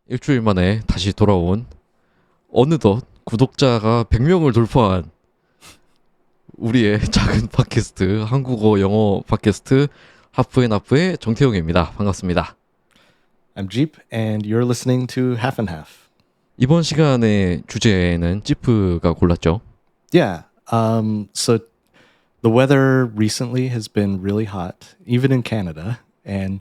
일주일 만에 다시 돌아온 어느덧 구독자가 100명을 돌파한 우리의 작은 팟캐스트 한국어 영어 팟캐스트 하프앤하프의 정태용입니다. 반갑습니다. I'm Jeep, and you're listening to Half and Half. 이번 시간의 주제는 찌프가 골랐죠. Yeah. So the weather recently has been really hot, even in Canada, and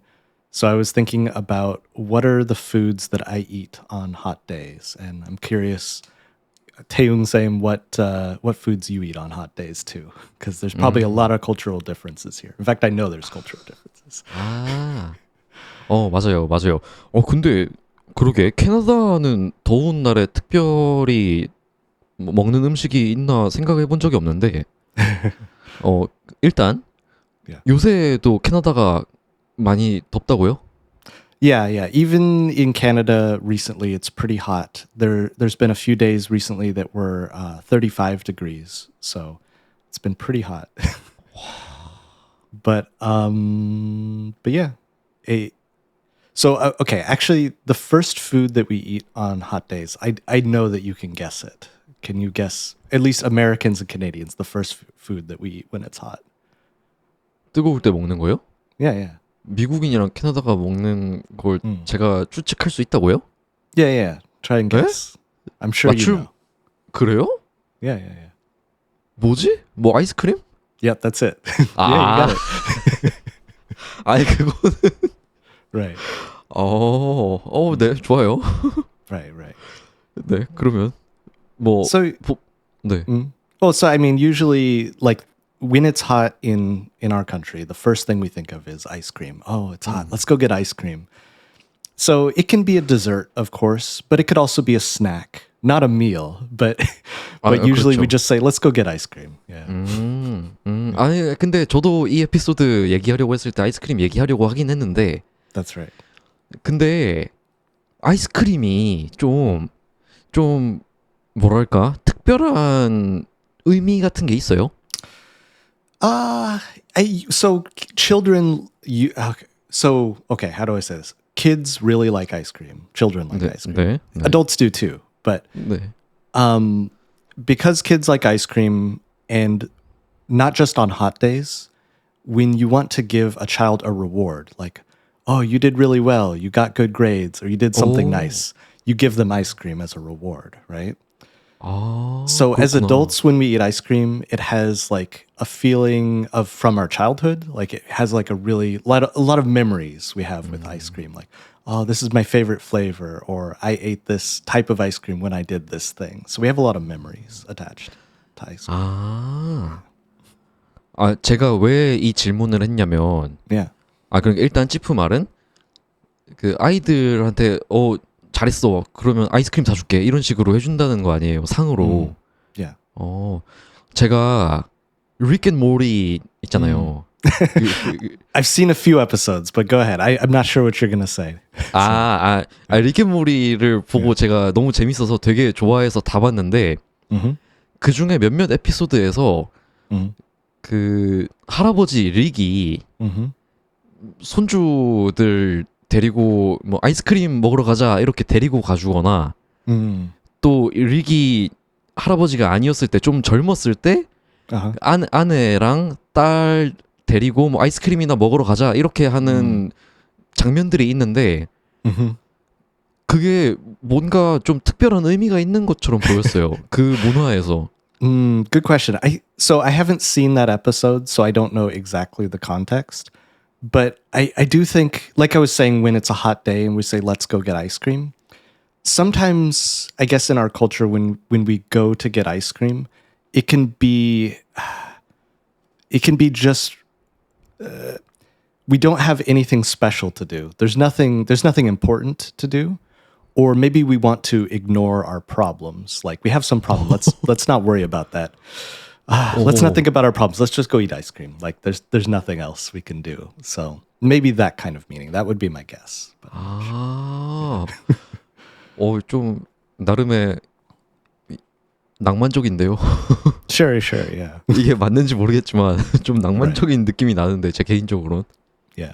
so I was thinking about what are the foods that I eat on hot days, and I'm curious, Taeyung saying what foods you eat on hot days too, because there's probably a lot of cultural differences here. In fact, I know there's cultural differences. 맞아요. 근데 그러게 캐나다는 더운 날에 특별히 먹는 음식이 있나 생각해 본 적이 없는데 일단 Yeah. 요새도 캐나다가 많이 덥다고요? Yeah. Even in Canada recently, it's pretty hot. There's been a few days recently that were 35 degrees, so it's been pretty hot. but yeah, okay. Actually, the first food that we eat on hot days, I know that you can guess it. Can you guess? At least Americans and Canadians, the first food that we eat when it's hot. 뜨거울 때 먹는 거요? Yeah. 미국인이랑 캐나다가 먹는 걸 제가 추측할 수 있다고요? Yeah. Try and guess. I'm sure you know. 그래요? Yeah. 뭐지? 뭐 아이스크림? Yep, that's it. Yeah, you got it. 아니 그거는 Right. 네, 좋아요. Right. 네, 그러면 뭐 So, 네. well, so I mean, usually, like when it's hot in our country, the first thing we think of is ice cream. Oh, it's hot. Let's go get ice cream. So it can be a dessert, of course, but it could also be a snack, not a meal. But usually we 그렇죠. just say, let's go get ice cream. Yeah. 아니 근데 저도 이 에피소드 얘기하려고 했을 때 아이스크림 얘기하려고 하긴 했는데 That's right. 근데 아이스크림이 좀 뭐랄까 특별한 의미 같은 게 있어요? So children, okay, how do I say this? Kids really like ice cream. Children like ice cream. 네. Adults do too. But 네. because kids like ice cream, and not just on hot days, when you want to give a child a reward, like, oh, you did really well, you got good grades, or you did something nice, you give them ice cream as a reward, right? So as 그렇구나. adults, when we eat ice cream, it has like a feeling of from our childhood. Like it has like a lot of memories we have with ice cream. Like, oh, this is my favorite flavor, or I ate this type of ice cream when I did this thing. So we have a lot of memories attached to ice cream. 제가 왜 이 질문을 했냐면 Yeah. 그러니까 일단 찌프 말은 그 아이들한테 잘했어. 그러면 아이스크림 사줄게. 이런 식으로 해준다는 거 아니에요. 상으로. Yeah. 제가 릭 앤 모리 있잖아요. I've seen a few episodes, but go ahead. I'm not sure what you're gonna say. 릭 앤 모리를 보고 제가 너무 재밌어서 되게 좋아해서 다 봤는데 그 중에 몇몇 에피소드에서 그 할아버지 릭이 손주들 데리고 뭐 아이스크림 먹으러 가자 이렇게 데리고 가주거나 또 릭이 할아버지가 아니었을 때 좀 젊었을 때 아내랑 딸 데리고 뭐 아이스크림이나 먹으러 가자 이렇게 하는 장면들이 있는데 그게 뭔가 좀 특별한 의미가 있는 것처럼 보였어요. 그 문화에서. Good question. So I haven't seen that episode, so I don't know exactly the context. But I do think, like I was saying, when it's a hot day and we say, let's go get ice cream, sometimes, I guess in our culture, when we go to get ice cream, it can be just, we don't have anything special to do. There's nothing important to do. Or maybe we want to ignore our problems. Like we have some problem. Let's not worry about that. Let's not think about our problems. Let's just go eat ice cream. Like there's nothing else we can do. So maybe that kind of meaning. That would be my guess. But 좀 나름의 낭만적인데요. Sure, yeah. 이게 맞는지 모르겠지만 좀 낭만적인 느낌이 나는데 제 개인적으로는. Yeah.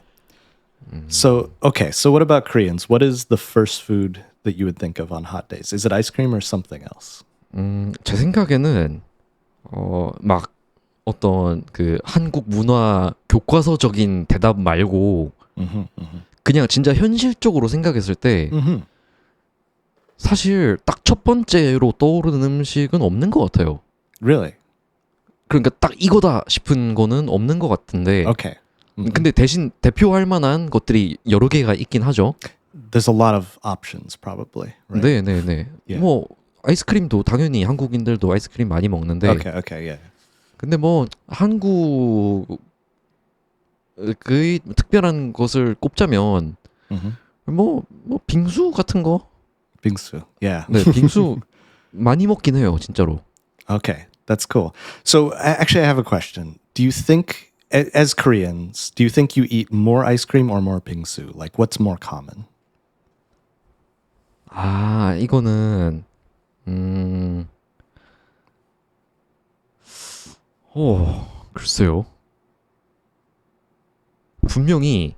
So, okay. So what about Koreans? What is the first food that you would think of on hot days? Is it ice cream or something else? 제 생각에는 막 어떤 그 한국 문화 교과서적인 대답 말고 그냥 진짜 현실적으로 생각했을 때 사실 딱 첫 번째로 떠오르는 음식은 없는 것 같아요. Really? 그러니까 딱 이거다 싶은 거는 없는 것 같은데 Okay. 근데 대신 대표할 만한 것들이 여러 개가 있긴 하죠. There's a lot of options, probably. Right? 네네네. Yeah. 뭐 아이스크림도 당연히 한국인들도 아이스크림 많이 먹는데 Okay, yeah. 근데 뭐 한국 그 특별한 것을 꼽자면 뭐 빙수 같은 거. Bingsu. Yeah. 네, 빙수 많이 먹긴 해요, 진짜로. Okay, that's cool. So actually, I have a question. Do you think, as Koreans, do you think you eat more ice cream or more bingsu? Like, what's more common? 아, 이거는 글쎄요. 분명히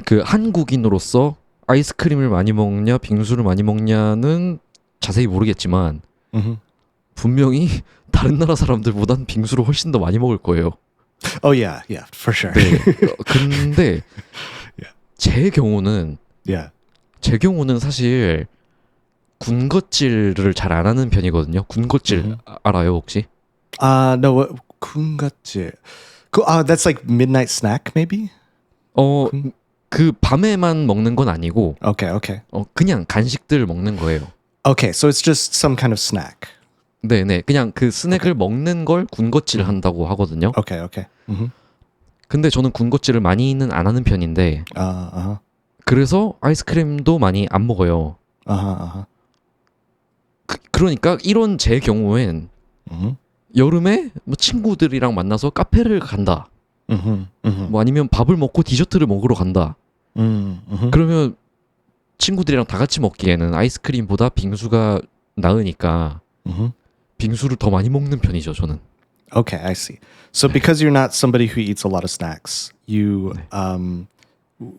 그 한국인으로서 아이스크림을 많이 먹냐, 빙수를 많이 먹냐는 자세히 모르겠지만 분명히 다른 나라 사람들보단 빙수를 훨씬 더 많이 먹을 거예요. Oh yeah, for sure. 네. 근데 Yeah. 제 경우는 사실 군것질을 잘 안 하는 편이거든요. 군것질 알아요, 혹시? No, 군gatjil. That's like midnight snack, maybe? 그 밤에만 먹는 건 아니고 Okay. 그냥 간식들 먹는 거예요. Okay, so it's just some kind of snack. 네네, 그냥 그 스낵을 먹는 걸 군것질 한다고 하거든요. Okay. 근데 저는 군것질을 많이는 안 하는 편인데 그래서 아이스크림도 많이 안 먹어요. 그러니까 이런 제 경우엔 여름에 뭐 친구들이랑 만나서 카페를 간다. 뭐 아니면 밥을 먹고 디저트를 먹으러 간다. 그러면 친구들이랑 다 같이 먹기에는 아이스크림보다 빙수가 나으니까 빙수를 더 많이 먹는 편이죠, 저는. Okay, I see. So because you're not somebody who eats a lot of snacks, you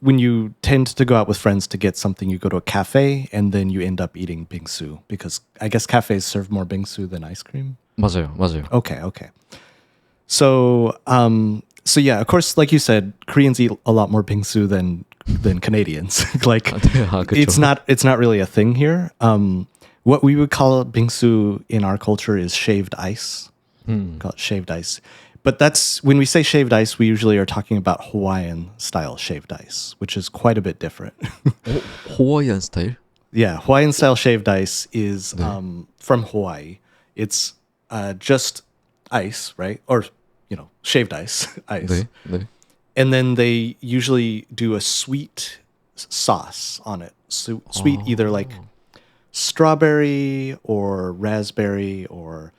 when you tend to go out with friends to get something, you go to a cafe and then you end up eating bingsu because I guess cafes serve more bingsu than ice cream. 맞아요. Okay. So yeah, of course, like you said, Koreans eat a lot more bingsu than Canadians. Like it's not really a thing here. What we would call bingsu in our culture is shaved ice. Call it shaved ice. But that's when we say shaved ice, we usually are talking about Hawaiian style shaved ice, which is quite a bit different. 하와이안 스타일? Yeah, Hawaiian style shaved ice is from Hawaii. It's just ice, right? Or shaved ice. 네. And then they usually do a sweet sauce on it. Sweet either like strawberry or raspberry or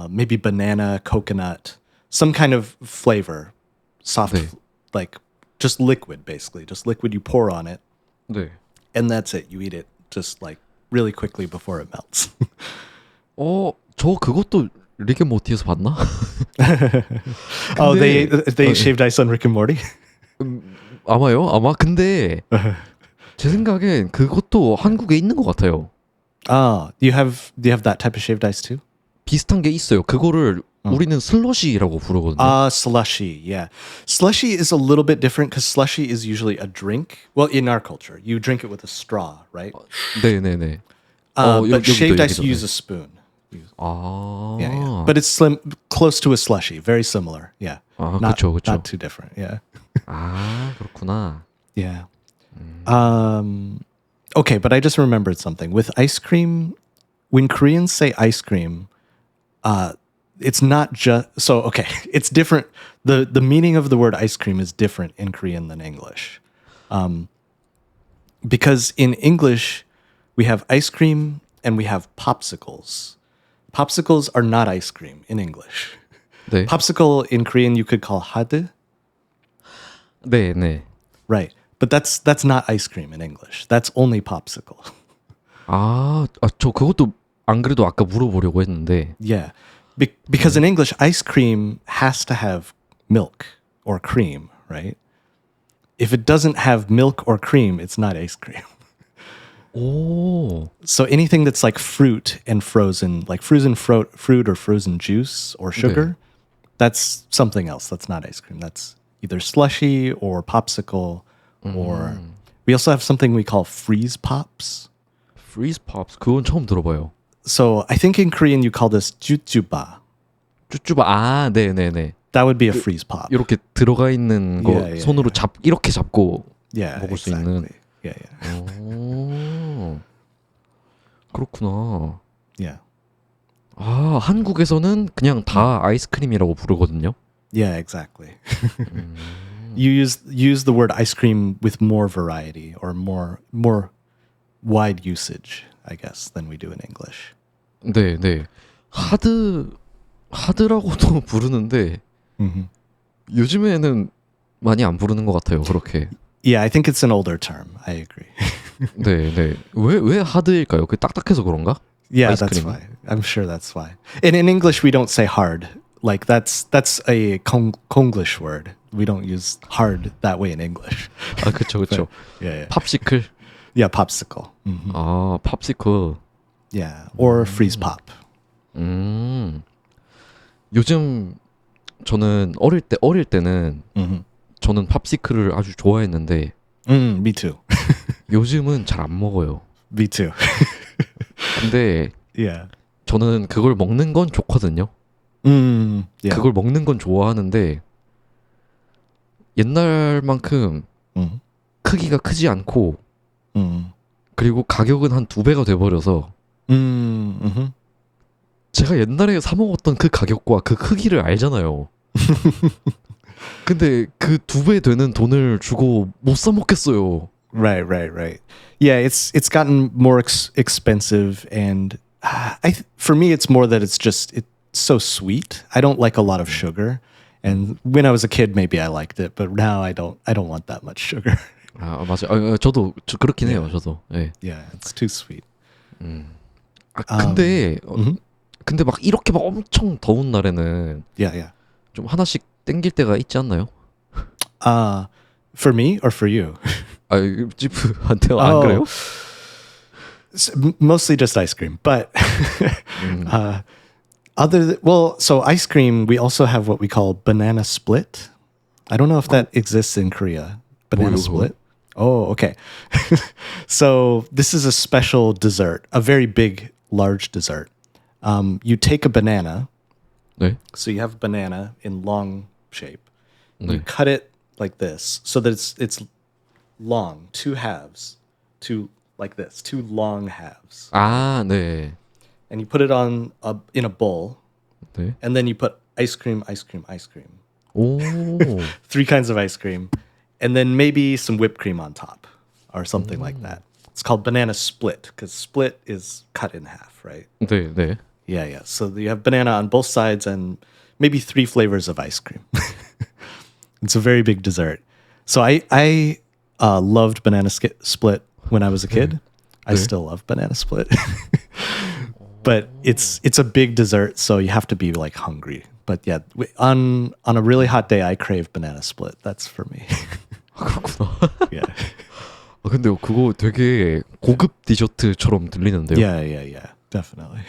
maybe banana, coconut, some kind of flavor. Soft, 네. like just liquid, basically. Just liquid you pour on it. 네. And that's it. You eat it just like really quickly before it melts. 저 그것도 릭 앤 모티에서 봤나? Oh, they shaved ice on Rick and Morty? 아마요? 아마. 근데 제 생각엔 그것도 한국에 있는 것 같아요. Do you have that type of shaved ice too? 비슷한 게 있어요. 그거를 우리는 슬러시라고 부르거든요. Slushy, yeah. Slushy is a little bit different because slushy is usually a drink. Well, in our culture, you drink it with a straw, right? 네네네. But shaved ice, you 얘기도 use a spoon. 아, Yeah. But it's close to a slushy, very similar. Yeah. 아, Not 그쵸. too different. Yeah. 아, 그렇구나. Yeah. Okay, but I just remembered something. With ice cream, when Koreans say ice cream, it's not just okay, it's different. The meaning of the word ice cream is different in Korean than English. Because in English, we have ice cream and we have popsicles. Popsicles are not ice cream in English. 네. Popsicle in Korean you could call hade. 네. Right. But that's not ice cream in English. That's only popsicle. 저 그것도 안 그래도 아까 물어보려고 했는데. Yeah. Because in English, ice cream has to have milk or cream, right? If it doesn't have milk or cream, it's not ice cream. 오. So anything that's like fruit and frozen, like fruit or frozen juice or sugar, that's something else. That's not ice cream. That's either slushy or popsicle, or we also have something we call freeze pops. Freeze pops. 그건 처음 들어봐요. So I think in Korean you call this jujjuba. 쭈쭈바. 아, 네, 네, 네. That would be a freeze pop. 이렇게 들어가 있는 거 Yeah, yeah, 손으로 이렇게 잡고 Yeah, 먹을 수 exactly. 있는. Yeah, yeah, 오. 그렇구나. yeah, 아, 한국에서는 그냥 다 아이스크림이라고 부르거든요. yeah, exactly. You use the word ice cream with more variety or more wide usage, I guess, than we do in English. 네, 네. 하드라고도 부르는데 Mm-hmm. 요즘에는 많이 안 부르는 것 같아요. 그렇게. Yeah, I think it's an older term. I agree. 네, 네. 왜 하드일까요? 그 딱딱해서 그런가? Yeah, Ice that's cream. why. I'm sure that's why. And in English, we don't say hard. Like that's a Konglish word. We don't use hard that way in English. 아, 그쵸, 그쵸. Yeah, yeah. 팝시클. Yeah, popsicle. Mhm. 아, 팝시클. Yeah, or freeze pop. 요즘 저는 어릴 때는 Mhm. 저는 팝시클을 아주 좋아했는데 Me too. 요즘은 잘 안 먹어요. Me too. 근데 Yeah. 저는 그걸 먹는 건 좋거든요. Yeah. 그걸 먹는 건 좋아하는데 옛날만큼 Mhm. 크기가 크지 않고 Mhm. 그리고 가격은 한 2배가 돼버려서 Mhm. 제가 옛날에 사 먹었던 그 가격과 그 크기를 알잖아요. 근데 그 2배 되는 돈을 주고 못 사 먹겠어요. Right. Yeah, it's gotten more expensive, and for me, it's more that it's so sweet. I don't like a lot of sugar, and when I was a kid, maybe I liked it, but now I don't. I don't want that much sugar. 아, 맞아요. 저도 그렇긴 해요. 저도. 네. Yeah, it's too sweet. 아, 근데 Mhm. 근데 막 이렇게 막 엄청 더운 날에는 Yeah. 좀 하나씩 땡길 때가 있지 않나요? For me or for you? 아, 찌프한테요? 안 그래요? Mostly just ice cream, but so ice cream, we also have what we call banana split. I don't know if that exists in Korea. Banana 뭐요, split. Oh, okay. So this is a special dessert, a very big, large dessert. You take a banana. 네. So you have a banana in long shape. You 네. cut it like this so that it's long, two halves, like this, two long halves. 아, 네. And you put it in a bowl, 네. and then you put ice cream. 오. 3 kinds of ice cream, and then maybe some whipped cream on top or something like that. It's called banana split because split is cut in half, right? 네, 네. Yeah. So you have banana on both sides and maybe 3 flavors of ice cream. It's a very big dessert. So I loved banana split when I was a kid. I still love banana split. But it's a big dessert, so you have to be like hungry. But yeah, on a really hot day, I crave banana split. That's for me. 아, 그렇구나. Yeah. 아, 근데 그거 되게 고급 디저트처럼 들리는데요. Yeah. Definitely.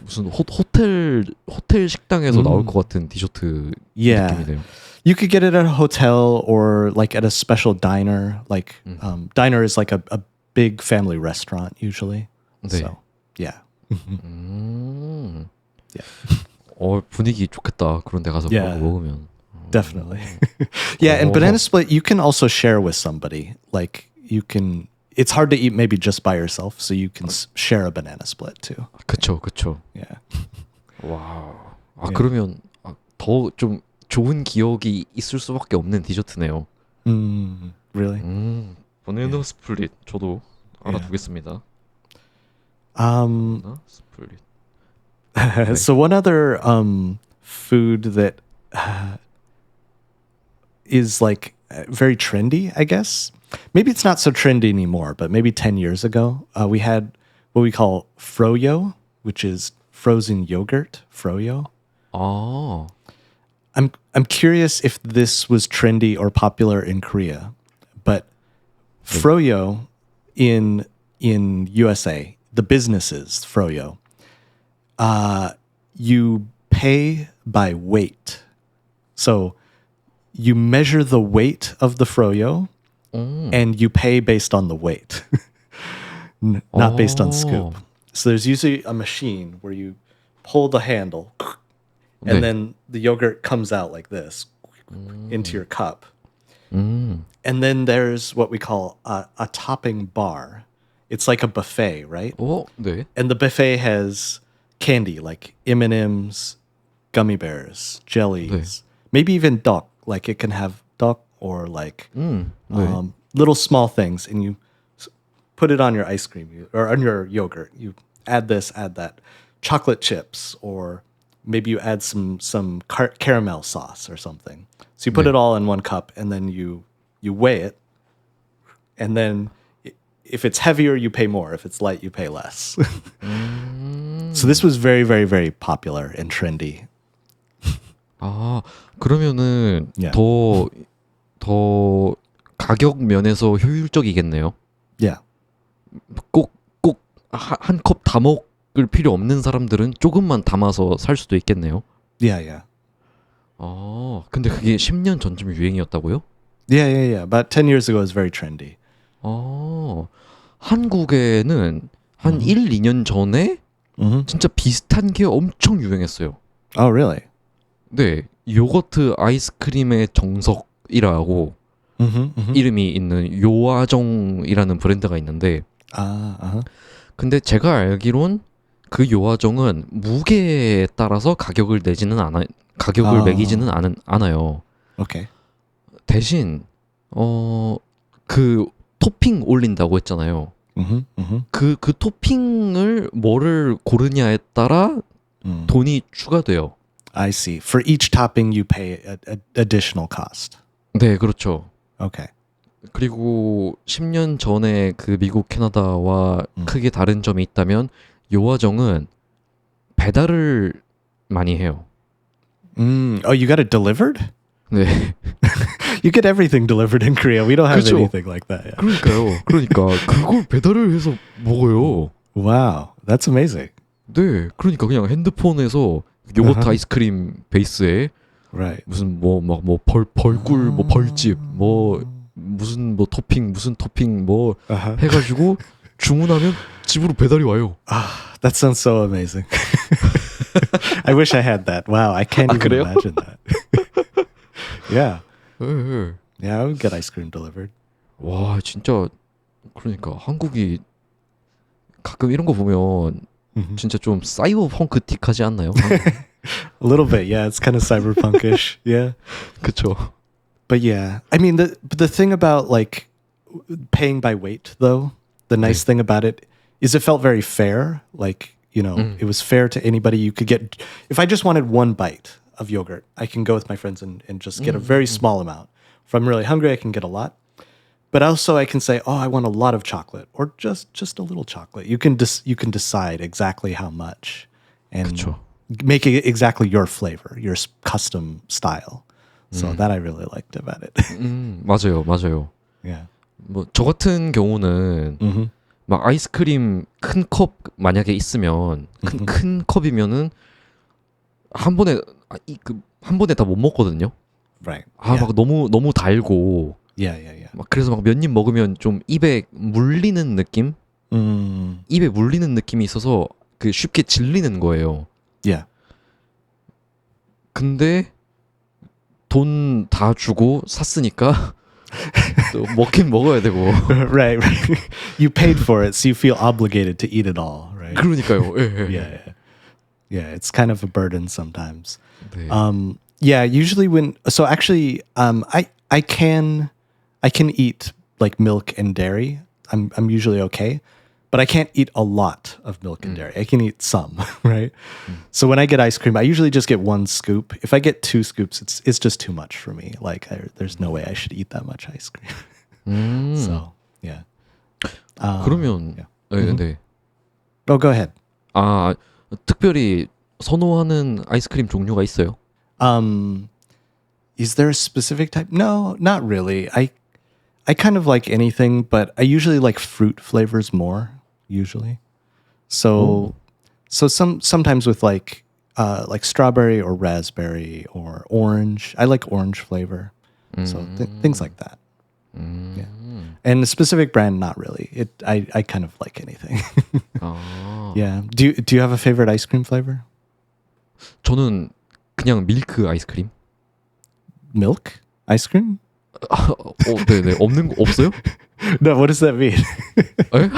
무슨 호텔 식당에서 나올 것 같은 디저트 Yeah. 느낌이네요. You could get it at a hotel or like at a special diner. Like diner is like a big family restaurant usually. 네. So yeah. Yeah. 분위기 좋겠다. 그런 데 가서 Yeah. 먹으면. Definitely. Yeah, and banana split you can also share with somebody. Like it's hard to eat maybe just by yourself, so you can share a banana split too. 그쵸. Yeah. 와우. 아, 그러면 더 좀 좋은 기억이 있을 수밖에 없는 디저트네요. Really? 바나나 스플릿 저도 알아두겠습니다. 바나나 스플릿. So one other food that is like very trendy, I guess. Maybe it's not so trendy anymore, but maybe 10 years ago, we had what we call froyo, which is frozen yogurt. Froyo. 아, I'm curious if this was trendy or popular in Korea, but froyo in in USA, the businesses, froyo, you pay by weight. So you measure the weight of the froyo and you pay based on the weight, not based on scoop. So there's usually a machine where you pull the handle and 네. then the yogurt comes out like this into your cup. And then there's what we call a topping bar. It's like a buffet, right? 네. And the buffet has candy like M&Ms, gummy bears, jellies, maybe even duck. Like it can have duck or like little small things, and you put it on your ice cream or on your yogurt. You add this, add that, chocolate chips, or maybe you add some caramel sauce or something. So you put it all in one cup, and then you weigh it, and then if it's heavier, you pay more. If it's light, you pay less. So this was very, very, very popular and trendy. 아, 그러면은 Yeah. 더 가격 면에서 효율적이겠네요. Yeah. 꼭 한 컵 다 먹을 필요 없는 사람들은 조금만 담아서 살 수도 있겠네요. Yeah, yeah. 아, 근데 그게 10년 전쯤 유행이었다고요? Yeah, yeah, yeah. About 10 years ago, it was very trendy. 한국에는 한 1, 2년 전에 진짜 비슷한 게 엄청 유행했어요. Oh, really? 네, 요거트 아이스크림의 정석이라고 이름이 있는 요아정이라는 브랜드가 있는데 근데 제가 알기론 그 요아정은 무게에 따라서 가격을 매기지는 않아요. Okay. 대신 그 토핑 올린다고 했잖아요. 그 토핑을 뭐를 고르냐에 따라 돈이 추가돼요. I see. For each topping, you pay a additional cost. 네, 그렇죠. Okay. 그리고 10년 전에 그 미국, 캐나다와 크게 다른 점이 있다면 요아정은 배달을 많이 해요. Oh, you got it delivered? 네. You get everything delivered in Korea. We don't have 그렇죠. anything like that. Yeah. 그러니까 그걸 배달을 해서 먹어요. Wow, that's amazing. 네, 그러니까 그냥 핸드폰에서 요거트 아이스크림 베이스에 Right. 무슨 벌꿀 벌집 무슨 토핑 해가지고 주문하면 집으로 배달이 와요. That sounds so amazing. I wish I had that. Wow, I can't even 그래요? imagine that. Yeah. 네. Yeah, I would get ice cream delivered. 와, 진짜 그러니까 한국이 가끔 이런 거 보면 진짜 좀 사이버펑크틱하지 않나요? A little bit, yeah. It's kind of cyberpunkish, yeah. 그쵸. But yeah, I mean, the thing about like paying by weight, though, the nice thing about it is it felt very fair. Like, you know, it was fair to anybody. You could get, if I just wanted one bite of yogurt, I can go with my friends and just get a very small amount. If I'm really hungry, I can get a lot. But also, I can say, oh, I want a lot of chocolate, or just a little chocolate. You can decide exactly how much, and 그쵸. make it exactly your flavor, your custom style. So that I really liked about it. 맞아요. Yeah. 뭐 저 같은 경우는 막 아이스크림 큰 컵 만약에 있으면 큰 컵이면은 한 번에 다 못 먹거든요. Right. 막 너무 달고 Yeah. 막 그래서 막 몇 입 먹으면 좀 입에 물리는 느낌? 입에 물리는 느낌이 있어서 그 쉽게 질리는 거예요. Yeah. 근데 돈 다 주고 샀으니까 또 먹긴 먹어야 되고. right. You paid for it, so you feel obligated to eat it all, right? 그러니까요. 예. Yeah, it's kind of a burden sometimes. 네. Yeah, usually I can eat like milk and dairy. I'm usually okay, but I can't eat a lot of milk and dairy. I can eat some, right? So when I get ice cream, I usually just get one scoop. If I get two scoops, it's just too much for me. Like there's no way I should eat that much ice cream. So yeah. 그러면 네. Oh, go ahead. 특별히 선호하는 아이스크림 종류가 있어요? Is there a specific type? No, not really. I kind of like anything, but I usually like fruit flavors more. usually. So sometimes with like strawberry or raspberry or orange. I like orange flavor. So things like that. Yeah. And a specific brand, not really. I kind of like anything. Yeah. Do you have a favorite ice cream flavor? 저는 그냥 밀크 아이스크림. Milk ice cream? 네네. 없는 거 없어요? No, what does that mean? 에?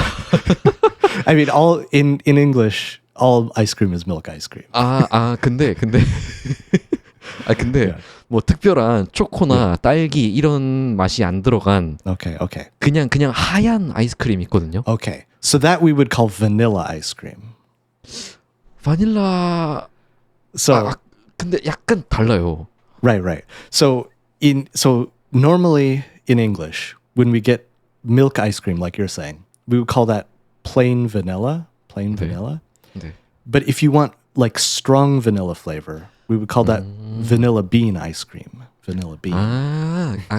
I mean, all in English, all ice cream is milk ice cream. 근데 Yeah. 뭐 특별한 초코나 딸기 이런 맛이 안 들어간 Okay. 그냥 하얀 아이스크림 있거든요. Okay. So that we would call vanilla ice cream. 바닐라 So 근데 약간 달라요. right. So normally in English, when we get milk ice cream, like you're saying, we would call that plain vanilla. 네. But if you want like strong vanilla flavor, we would call that vanilla bean ice cream. Vanilla bean.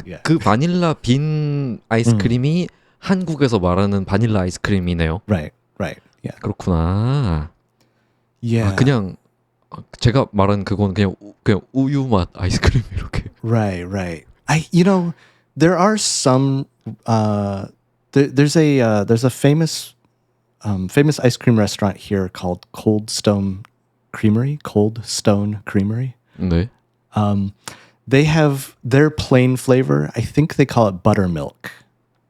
Yeah. 그 바닐라 빈 아이스크림이 한국에서 말하는 바닐라 아이스크림이네요. Right. Yeah. 그렇구나. Yeah. 그냥 제가 말한 그건 그냥 우유 맛 아이스크림 이렇게. Right. There are some. There's a famous ice cream restaurant here called Cold Stone Creamery. 네. They have their plain flavor. I think they call it buttermilk.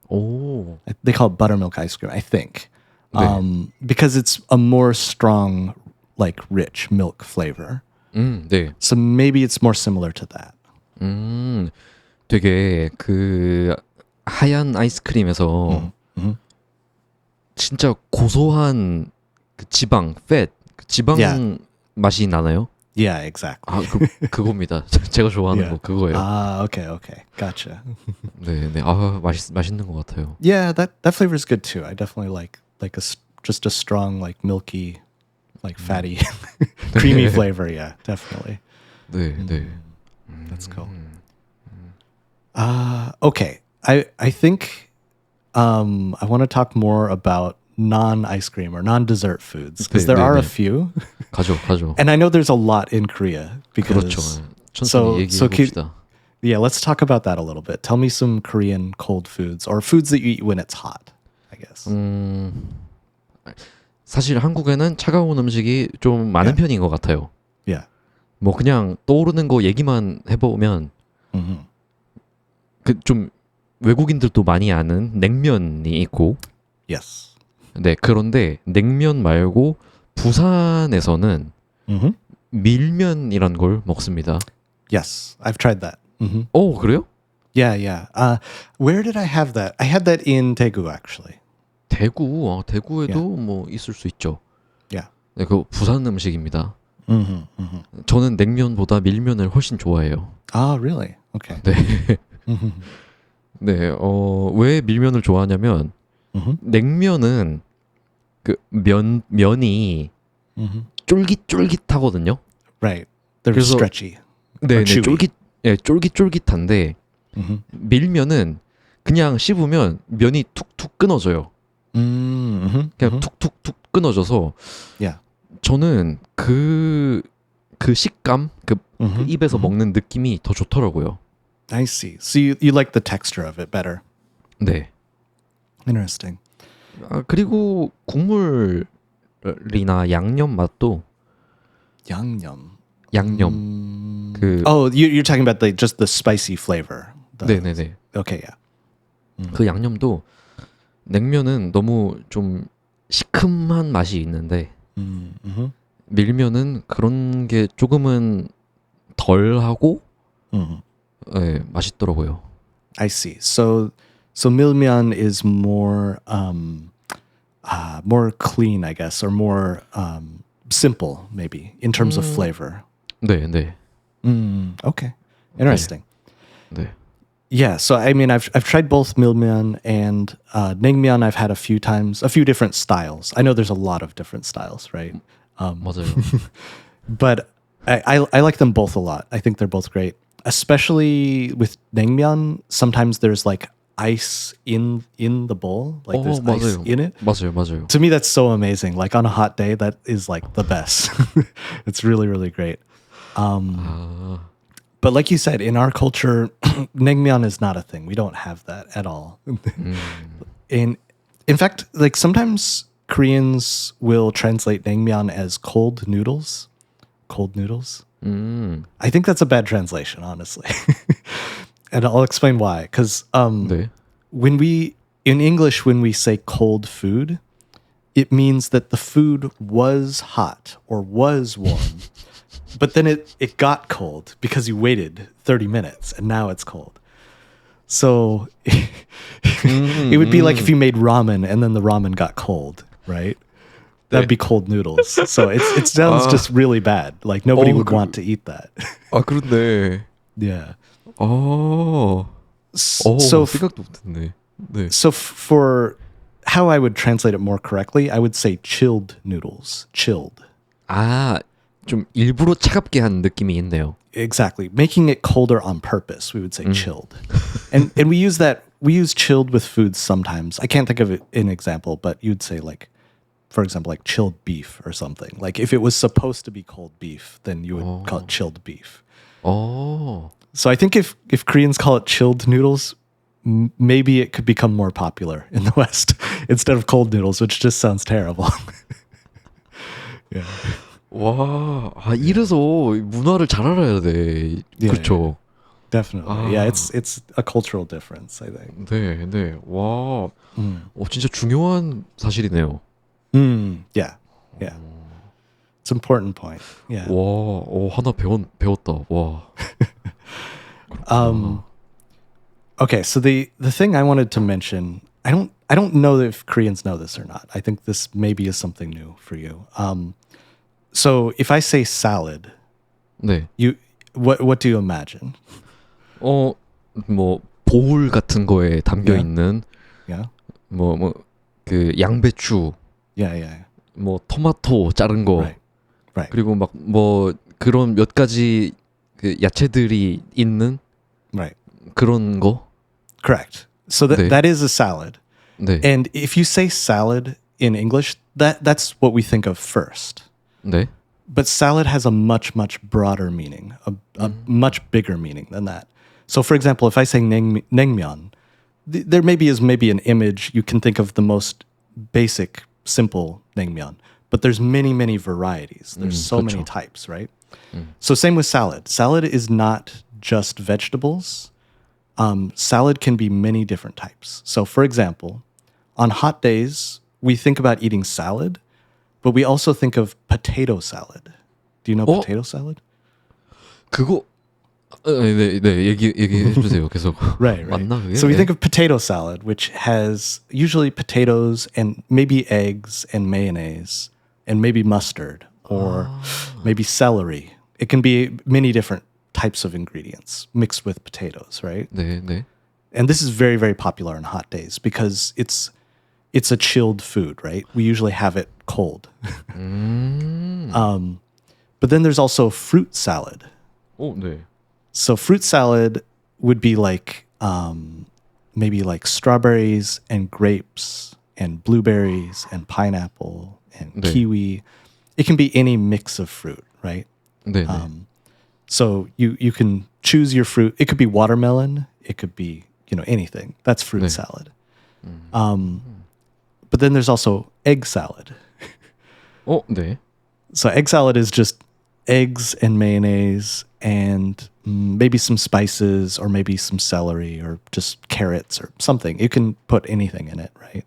오. They call it buttermilk ice cream, I think. 네. Because it's a more strong, like rich milk flavor. 네. So maybe it's more similar to that. 되게 그 하얀 아이스크림에서 진짜 고소한 그 지방, 지방 Yeah. 맛이 나나요? Yeah, exactly. 그겁니다. 제가 좋아하는 Yeah. 거 그거예요. Okay. Gotcha. 네. 맛있는 것 같아요. Yeah, that flavor is good too. I definitely like just a strong, like milky, like fatty, creamy flavor. Yeah, definitely. 네. That's cool. Okay. I think I want to talk more about non-ice cream or non-dessert foods because there are a few. 가죠. And I know there's a lot in Korea because 그렇죠. 천천히 얘기해 봅시다. yeah, let's talk about that a little bit. Tell me some Korean cold foods or foods that you eat when it's hot, I guess. 사실 한국에는 차가운 음식이 좀 많은 편인 것 같아요. Yeah. 뭐 그냥 떠오르는 거 얘기만 해보면 그 좀 외국인들도 많이 아는 냉면이 있고 Yes. 네 그런데 냉면 말고 부산에서는 밀면이란 걸 먹습니다. Yes, I've tried that. 오 그래요? Yeah. Where did I have that? I had that in Daegu actually. 대구에도 뭐 있을 수 있죠. Yeah. 네, 그 부산 음식입니다. 저는 냉면보다 밀면을 훨씬 좋아해요. Ah, really? Okay. 네. 네, 왜 밀면을 좋아하냐면 냉면은 그 면이 쫄깃쫄깃하거든요. Right. They're 그래서- stretchy. 네, chewy. 쫄깃쫄깃한데 밀면은 그냥 씹으면 면이 툭툭 끊어져요. 그냥 툭툭툭 끊어져서 Yeah. 저는 그 식감, 그 입에서 먹는 느낌이 더 좋더라고요. I see. So you like the texture of it better. 네. Interesting. 그리고 국물이나 양념 맛도 양념. 그 Oh, you're talking about just the spicy flavor. 네네네. Okay, yeah. 그 양념도 냉면은 너무 좀 시큼한 맛이 있는데 밀면은 그런 게 조금은 덜하고 네, 맛있더라고요. I see. So milmyeon is more more clean, I guess, or more simple, maybe in terms of flavor. 네. Okay, interesting. 네. Yeah. So I mean, I've tried both milmyeon and naengmyeon. I've had a few times, a few different styles. I know there's a lot of different styles, right? 맞아요. But I like them both a lot. I think they're both great. Especially with naengmyeon, sometimes there's like ice in the bowl, like there's ice 맞아요. in it. 맞아요. To me, that's so amazing. Like on a hot day, that is like the best. It's really, really great. 아, But like you said, in our culture, naengmyeon is not a thing. We don't have that at all. In fact, like sometimes Koreans will translate naengmyeon as cold noodles. Cold noodles. I think that's a bad translation, honestly. And I'll explain why. Because 네. in English, when we say cold food, it means that the food was hot or was warm, but then it got cold because you waited 30 minutes and now it's cold. So it would be like if you made ramen and then the ramen got cold, right? That'd be cold noodles. So it sounds just really bad. Like nobody would want to eat that. 아, 그렇네. Yeah. 어. So 생각도 못했네. 네. So for how I would translate it more correctly, I would say chilled noodles. Chilled. 아, 좀 일부러 차갑게 한 느낌이 있네요. Exactly. Making it colder on purpose, we would say chilled. And we use chilled with foods sometimes. I can't think of an example, but you'd say like, for example, like chilled beef or something. Like if it was supposed to be cold beef, then you would call it chilled beef. 어. So I think if Koreans call it chilled noodles, maybe it could become more popular in the West instead of cold noodles, which just sounds terrible. Yeah. 와, 아, 이래서 문화를 잘 알아야 돼. Yeah, 그렇죠. Definitely. Yeah, it's a cultural difference, I think. 네, 네. 와, 진짜 중요한 사실이네요. Yeah. Yeah. It's an important point. Yeah. 와, 하나 배웠다. 와. Okay, so the thing I wanted to mention, I don't know if Koreans know this or not. I think this maybe is something new for you. So if I say salad, 네. what do you imagine? 뭐 보울 같은 거에 담겨 Yeah. 있는 Yeah. 그 양배추, Yeah. 뭐 토마토 자른 거, Right. 그리고 막 뭐 그런 몇 가지 그 야채들이 있는 Right. 그런 거. Correct. So 네. that is a salad. 네. And if you say salad in English, that's what we think of first. 네. But salad has a much broader meaning, a much bigger meaning than that. So, for example, if I say naengmyeon, there maybe is an image you can think of the most basic, simple naengmyeon, but there's many varieties. There's so many 그렇죠. types, right? So same with salad. Salad is not just vegetables. Salad can be many different types. So, for example, on hot days, we think about eating salad, but we also think of potato salad. Do you know potato salad? 그거 네, 얘기해 주세요. 계속. Right. 맞나 그게? So we 네. think of potato salad, which has usually potatoes and maybe eggs and mayonnaise and maybe mustard or maybe celery. It can be many different types of ingredients mixed with potatoes, right? 네, 네. And this is very popular on hot days because it's a chilled food, right? We usually have it cold. But then there's also fruit salad. 네. So fruit salad would be like maybe like strawberries and grapes and blueberries and pineapple and 네. kiwi. It can be any mix of fruit, right? 네, 네. So you can choose your fruit. It could be watermelon. It could be anything. That's fruit 네. salad. But then there's also egg salad. 네. So egg salad is just eggs and mayonnaise and maybe some spices or maybe some celery or just carrots or something. You can put anything in it, right?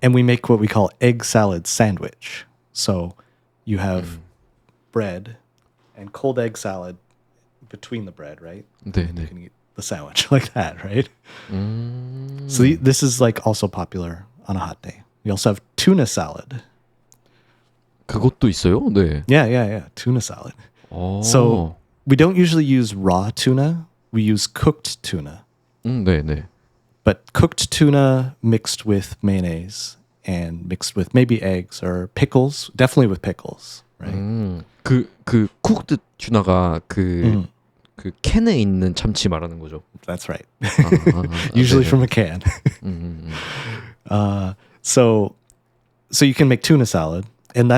And we make what we call egg salad sandwich. So you have bread and cold egg salad between the bread, right? 네, You 네. can eat the sandwich like that, right? So this is like also popular on a hot day. We also have tuna salad. 그것도 있어요? 네. Yeah. Tuna salad. So we don't usually use raw tuna. We use cooked tuna. 네, 네. But cooked tuna mixed with mayonnaise and mixed with maybe eggs or pickles. Definitely with pickles, right? 그 쿡드 튜나가 그 캔에 있는 참치 말하는 거죠. That's right. 아, Usually 네네. from a can. 음, 음, So you can make tuna salad, and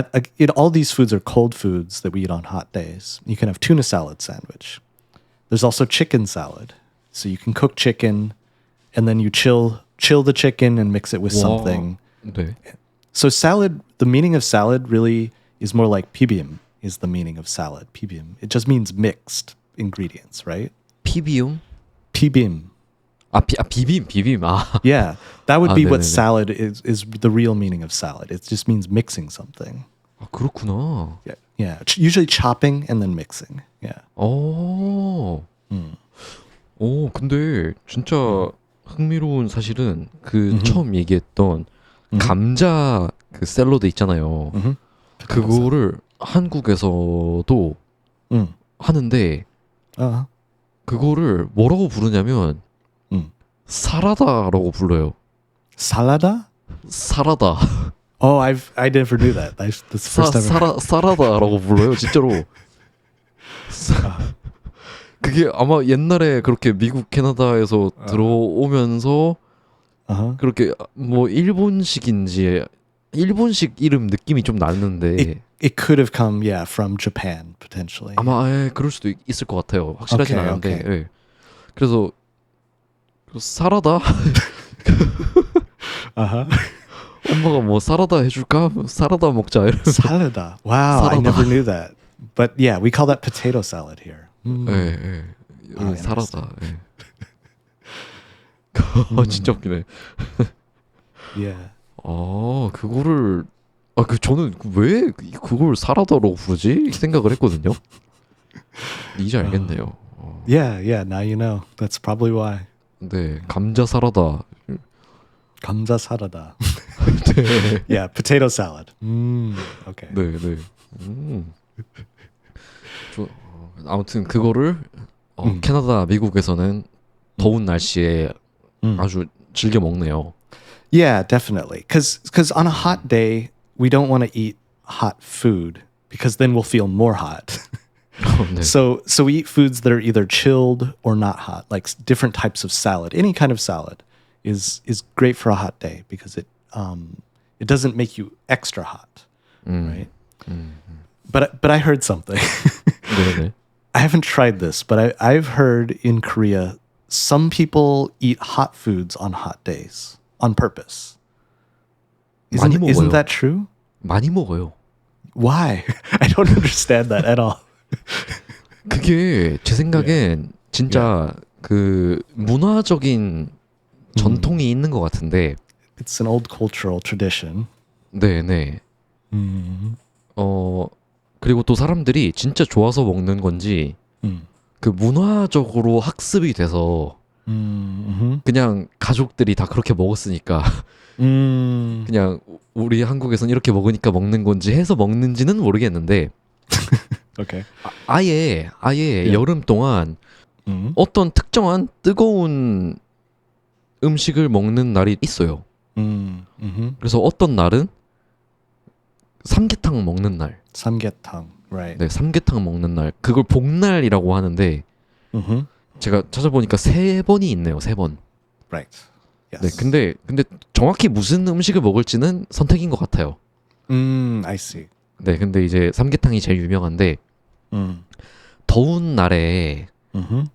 all these foods are cold foods that we eat on hot days. You can have tuna salad sandwich. There's also chicken salad. So you can cook chicken, and then you chill the chicken and mix it with 와, something. 네. So salad, the meaning of salad really is more like pibim is the meaning of salad. Pibim. It just means mixed ingredients, right? 피비움? Pibim. 비빔. 아, Yeah, that would 아, be what 네네네. salad is the real meaning of salad. It just means mixing something. 아, 그렇구나. Yeah, yeah. Usually chopping and then mixing. Yeah. 근데 진짜 흥미로운 사실은 그 처음 얘기했던 감자 그 샐러드 있잖아요. 그거를 한국에서도 Mm. 하는데 Uh, 그거를 뭐라고 부르냐면 사라다라고 불러요. salada? 사라다. Oh, I never knew that. That's the first time. 사라다라고 불러요. 진짜로. 그게 아마 옛날에 그렇게 미국 캐나다에서 들어오면서 Uh-huh. 그렇게 뭐 일본식인지 일본식 이름 느낌이 좀 나는데 It could have come, yeah, from Japan potentially. 아마 그럴 수도 있을 것 같아요. 확실하진 오케이, 않은데. 오케이. 예. 그래서 사라다 Uh-huh. 엄마가 뭐 사라다 해줄까? 사라다 먹자. 이러면서. Salada. Wow, I Salada. never knew that. But yeah, we call that potato salad here. 예, 예. 아, 사라다. 예. 진짜 웃기네. Yeah. 그거를 저는 왜 그걸 사라다라고 부르지? 생각을 했거든요. 이제 알겠네요. Yeah, now you know. That's probably why. 네, 감자 사라다. 감자 salada. 네, Yeah, potato salad. Okay. 네, 네. 아무튼 그거를 캐나다, 미국에서는 더운 날씨에 아주 즐겨 먹네요. Yeah, definitely. Because on a hot day, we don't want to eat hot food because then we'll feel more hot. 네. So we eat foods that are either chilled or not hot, like different types of salad. Any kind of salad is great for a hot day because it doesn't make you extra hot, right? But I heard something. 네네. I haven't tried this, but I've heard in Korea some people eat hot foods on hot days on purpose. 많이 먹어요. Isn't that true? 많이 먹어요. Why? I don't understand that at all. 그게 제 생각엔 진짜 그 문화적인 전통이 있는 것 같은데. It's an old cultural tradition. 네네. 그리고 또 사람들이 진짜 좋아서 먹는 건지 그 문화적으로 학습이 돼서 그냥 가족들이 다 그렇게 먹었으니까 그냥 우리 한국에선 이렇게 먹으니까 먹는 건지 해서 먹는지는 모르겠는데 Okay. 아예 예. 여름 동안 어떤 특정한 뜨거운 음식을 먹는 날이 있어요. 그래서 어떤 날은 삼계탕 먹는 날. Samgyetang, right. 네, 삼계탕 먹는 날. 그걸 복날이라고 하는데 제가 찾아보니까 3번이 있네요. 3번. Right. Yes. 네, 근데 정확히 무슨 음식을 먹을지는 선택인 것 같아요. I see. 네, 근데 이제 삼계탕이 제일 유명한데 더운 날에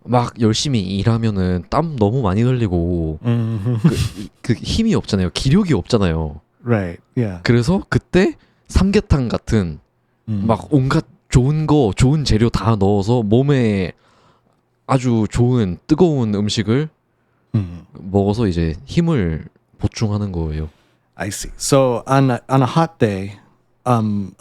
막 열심히 일하면은 땀 너무 많이 흘리고 그 힘이 없잖아요. 기력이 없잖아요. Right. Yeah. 그래서 그때 삼계탕 같은 막 온갖 좋은 재료 다 넣어서 몸에 아주 좋은 뜨거운 음식을 먹어서 이제 힘을 보충하는 거예요. I see. So on a hot day,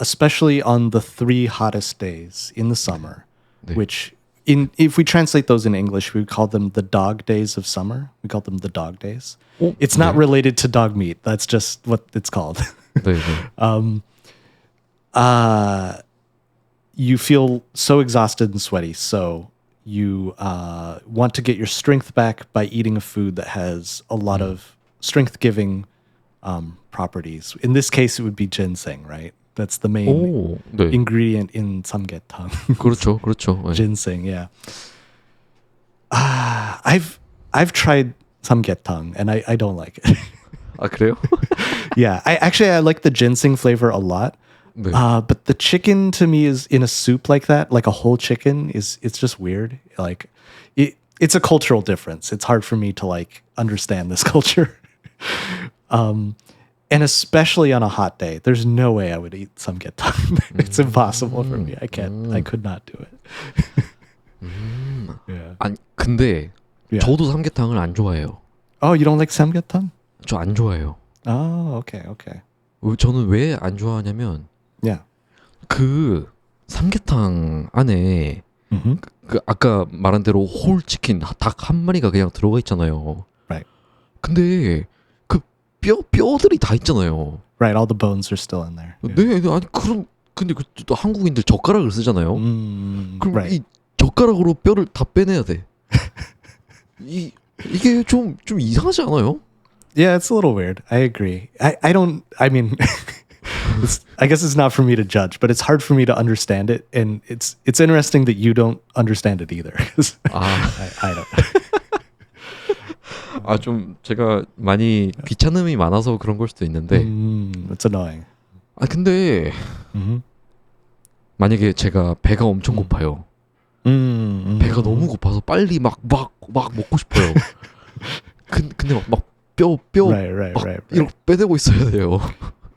especially on the 3 hottest days in the summer, 네. which if we translate those in English, we would call them the dog days of summer. We call them the dog days. It's not 네. related to dog meat. That's just what it's called. 네, 네. You feel so exhausted and sweaty, so you want to get your strength back by eating a food that has a lot of strength-giving properties. In this case, it would be ginseng, right? That's the main 오, 네. ingredient in samgyetang. 그렇죠. 네. Ginseng, yeah. I've tried samgyetang and I don't like it. 아 그래요? Yeah, I like the ginseng flavor a lot. 네. But the chicken to me is in a soup like that, like a whole chicken it's just weird. Like it's a cultural difference. It's hard for me to like understand this culture. And especially on a hot day, there's no way I would eat samgyetang. It's impossible for me. I can't. I could not do it. Yeah. 아니 근데 Yeah. 저도 삼계탕을 안 좋아해요. Oh, you don't like samgyetang? 저 안 좋아해요. Oh, okay. 저는 왜 안 좋아하냐면 Yeah. 그 삼계탕 안에 Mm-hmm. 그 아까 말한 대로 홀 치킨 닭 한 마리가 그냥 들어가 있잖아요. Right. 근데 그 뼈들이 다 있잖아요. Right. All the bones are still in there. 네, 아니 그럼 근데 또 한국인들 젓가락을 쓰잖아요. 그럼 Right. 이 젓가락으로 뼈를 다 빼내야 돼. 이게 좀 이상하지 않아요? Yeah, it's a little weird. I agree. I mean, I guess it's not for me to judge, but it's hard for me to understand it. And it's interesting that you don't understand it either. 'Cause 아, I don't. 좀 제가 많이 귀찮음이 많아서 그런 걸 수도 있는데. It's annoying. 근데 Mm-hmm. 만약에 제가 배가 엄청 고파요. 배가 너무 고파서 빨리 막 먹고 싶어요. 근데 막 뼈 Right. 이렇게 빼대고 있어야 돼요.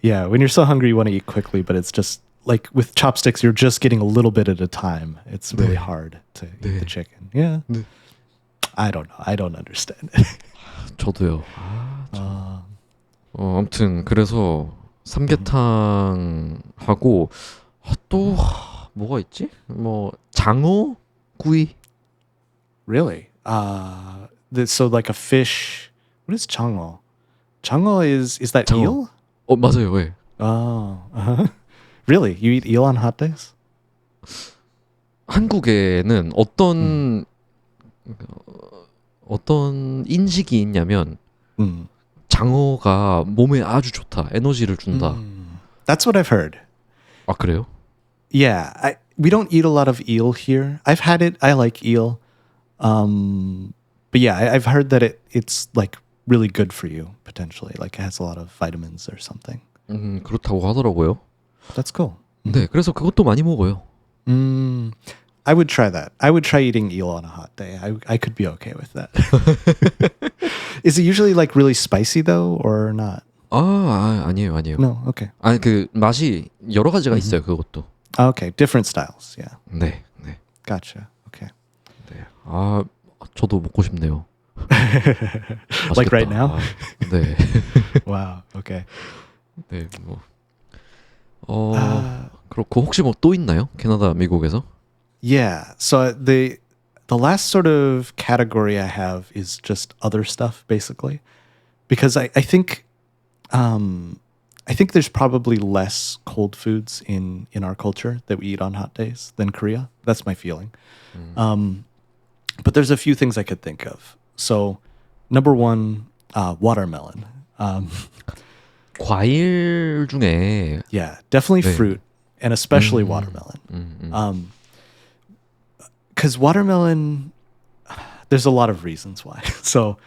Yeah, when you're so hungry, you want to eat quickly, but it's just like with chopsticks, you're just getting a little bit at a time. It's really 네. hard to eat 네. the chicken. Yeah. 네. I don't know. I don't understand it. 저도요. 아무튼 그래서 삼계탕하고 또 뭐가 있지? 뭐 장어 구이. Really? So like a fish. What is chango? Chango is that 장어. eel? 맞아요. 예. Oh, uh-huh. Really? You eat eel on hot days? 한국에는 어떤 인식이 있냐면 장어가 몸에 아주 좋다. 에너지를 준다. That's what I've heard. 아 그래요? Yeah, we don't eat a lot of eel here. I've had it. I like eel. But yeah, I've heard that it's like really good for you potentially. Like it has a lot of vitamins or something. 그렇다고 하더라고요. That's cool. 네, 그래서 그것도 많이 먹어요. I would try that. I would try eating eel on a hot day. I could be okay with that. Is it usually like really spicy though, or not? 아니에요. No. Okay. 아니 그 맛이 여러 가지가 있어요. 그것도. Okay. Different styles. Yeah. 네. Gotcha. Okay. 네. 저도 먹고 싶네요. Like right 맛있겠다. now? 네. Wow. Okay. 네. 뭐. 그렇고 혹시 뭐 또 있나요? 캐나다, 미국에서? Yeah. So the last sort of category I have is just other stuff, basically, because I think there's probably less cold foods in our culture that we eat on hot days than Korea. That's my feeling. But there's a few things I could think of. So, number one, watermelon. 과일 중에 Yeah, definitely 네. fruit, and especially watermelon. Because watermelon, there's a lot of reasons why. So,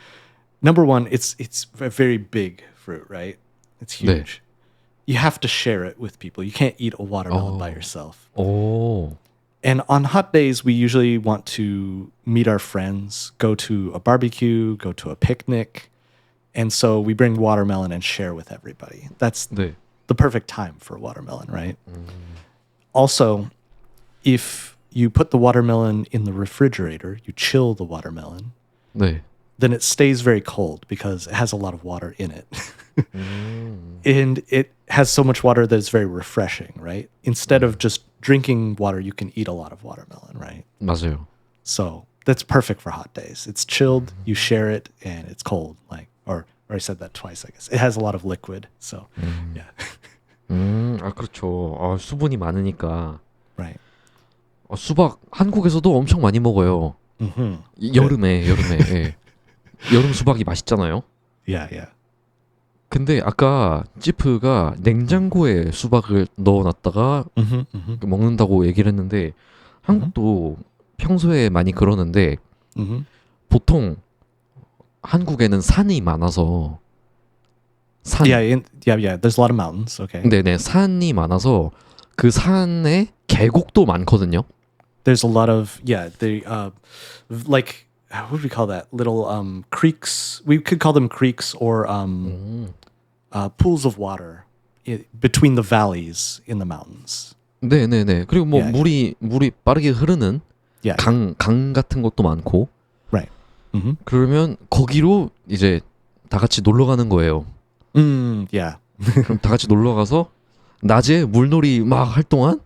number one, it's a very big fruit, right? It's huge. You have to share it with people. You can't eat a watermelon by yourself. 오. And on hot days, we usually want to meet our friends, go to a barbecue, go to a picnic. And so we bring watermelon and share with everybody. That's 네. the perfect time for watermelon, right? Also, if you put the watermelon in the refrigerator, you chill the watermelon, 네. then it stays very cold because it has a lot of water in it. And it has so much water that it's very refreshing, right? Instead of just drinking water, you can eat a lot of watermelon, right? 맞아요. So that's perfect for hot days. It's chilled, you share it, and it's cold. Or I said that twice, I guess. It has a lot of liquid. So yeah. 그렇죠. 수분이 많으니까. Right. 수박 한국에서도 엄청 많이 먹어요. 여름에. 예. 여름 수박이 맛있잖아요. Yeah. 근데 아까 지프가 냉장고에 수박을 넣어놨다가 먹는다고 얘기를 했는데 한국도 평소에 많이 그러는데 보통 한국에는 산이 많아서 산 Yeah. There's a lot of mountains. Okay. 네네 산이 많아서 그 산에 계곡도 많거든요. There's a lot of like what would we call that? Little creeks. We could call them creeks or pools of water between the valleys in the mountains. 네네네. 그리고 뭐 Yeah. 물이 빠르게 흐르는 Yeah. 강 같은 것도 많고. Right. Mm-hmm. 그러면 거기로 이제 다 같이 놀러 가는 거예요. Yeah. 그럼 다 같이 놀러 가서 낮에 물놀이 막 할 동안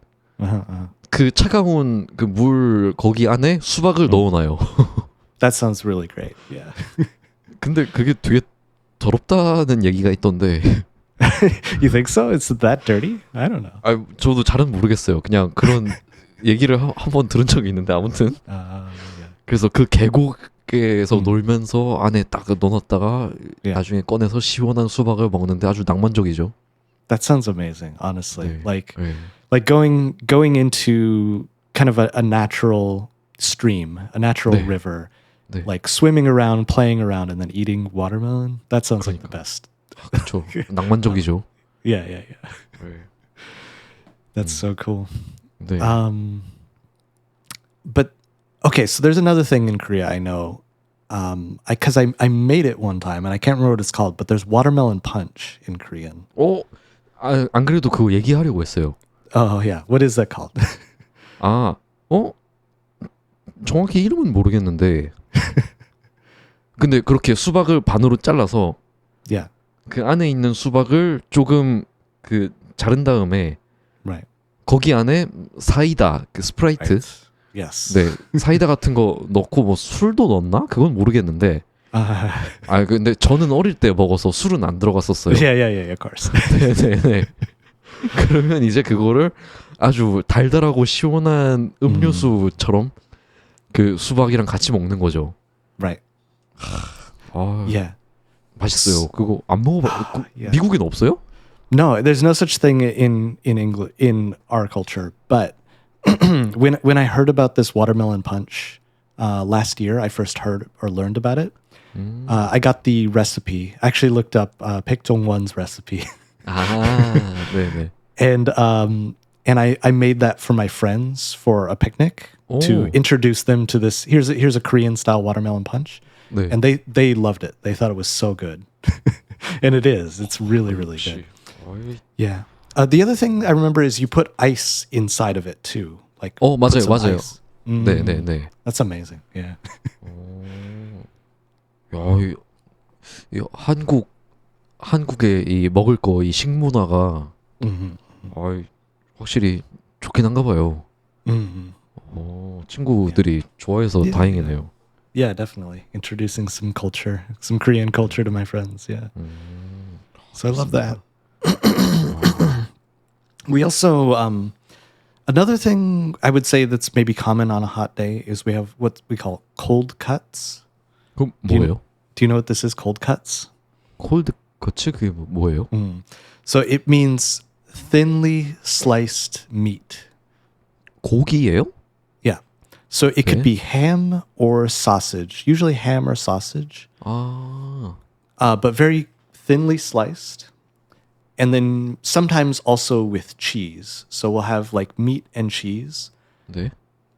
그 차가운 그 물 거기 안에 수박을 넣어놔요. That sounds really great. Yeah. 근데 그게 되게 더럽다는 얘기가 있던데. You think so? It's that dirty? I don't know. 아, 저도 잘은 모르겠어요. 그냥 그런 얘기를 한번 들은 적이 있는데 아무튼. Yeah. 그래서 그 계곡에서 놀면서 안에 딱 넣어놨다가 Yeah. 나중에 꺼내서 시원한 수박을 먹는데 아주 낭만적이죠. That sounds amazing, honestly. 네. Like 네. like going into kind of a natural stream, a natural 네. river, 네. like swimming around, playing around, and then eating watermelon. That sounds like the best. 그렇죠. 낭만적이죠. Yeah. 네. That's so cool. 네. But okay, so there's another thing in Korea I know. Because I made it one time and I can't remember what it's called, but there's watermelon punch in Korean. 안 그래도 그거 얘기하려고 했어요. Oh yeah, what is that called? 정확히 이름은 모르겠는데. 근데 그렇게 수박을 반으로 잘라서 Yeah, 그 안에 있는 수박을 조금 그 자른 다음에 right. 거기 안에 사이다, 그 스프라이트, Right. Yes. 네 사이다 같은 거 넣고 뭐 술도 넣었나? 그건 모르겠는데. 근데 저는 어릴 때 먹어서 술은 안 들어갔었어요. Yeah, of course. 네네네. 그러면 이제 그거를 아주 달달하고 시원한 음료수처럼 그 수박이랑 같이 먹는 거죠. Right. Yeah. 맛있어요. 그거 안 먹어봐. Yeah. 미국엔 없어요? No, there's no such thing in English in our culture. But when I heard about this watermelon punch last year, I first heard or learned about it. I got the recipe. I actually looked up Paek Jong-won's recipe, 네네. and I made that for my friends for a picnic to introduce them to this. Here's a Korean style watermelon punch, 네. and they loved it. They thought it was so good, and it is. It's really good. Yeah. The other thing I remember is you put ice inside of it too. Like put 맞아요, some 맞아요. ice. 네네네. That's amazing. Yeah. 야, 이 한국의 이 먹을 거 이 식문화가 확실히 좋긴 한가 봐요. 친구들이 좋아해서 다행이네요. Yeah, definitely. Introducing some culture, some Korean culture to my friends. Yeah. So I love that. We also, another thing I would say that's maybe common on a hot day is we have what we call cold cuts. 그럼 뭐예요? Do you know what this is? Cold cuts? 콜드 커츠 그게 뭐예요? So it means thinly sliced meat. 고기예요? Yeah. So it could be ham or sausage, usually ham or sausage, but very thinly sliced. And then sometimes also with cheese. So we'll have like meat and cheese. 네.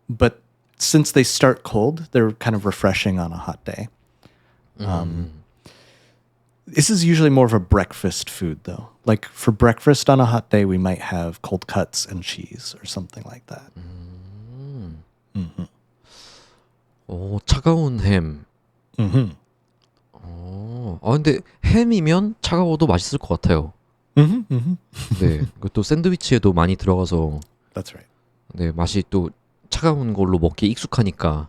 But since they start cold, they're kind of refreshing on a hot day. This is usually more of a breakfast food, though. Like for breakfast on a hot day, we might have cold cuts and cheese or something like that. 차가운 햄. 근데 햄이면 차가워도 맛있을 것 같아요. 네, 그것도 샌드위치에도 많이 들어가서. That's right. 네, 맛이 또 차가운 걸로 먹기 익숙하니까.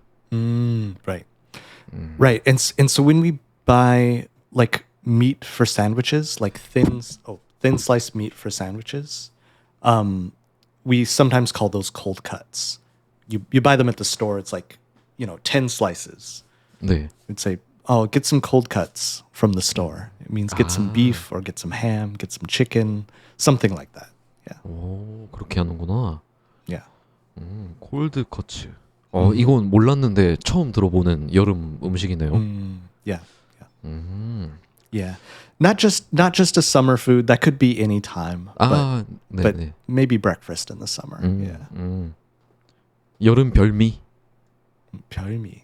Right. Right. And so when we buy like meat for sandwiches, like thin sliced meat for sandwiches, we sometimes call those cold cuts. You buy them at the store. It's like 10 slices. 네. We'd say, get some cold cuts from the store. It means get some beef or get some ham, get some chicken, something like that. Yeah. 그렇게 하는구나. Yeah. 콜드 커츠. 이건 몰랐는데 처음 들어보는 여름 음식이네요. Yeah. 음. Yeah. Not just a summer food. That could be any time. 아, But 네네. maybe breakfast in the summer. Yeah. 여름 별미. 별미.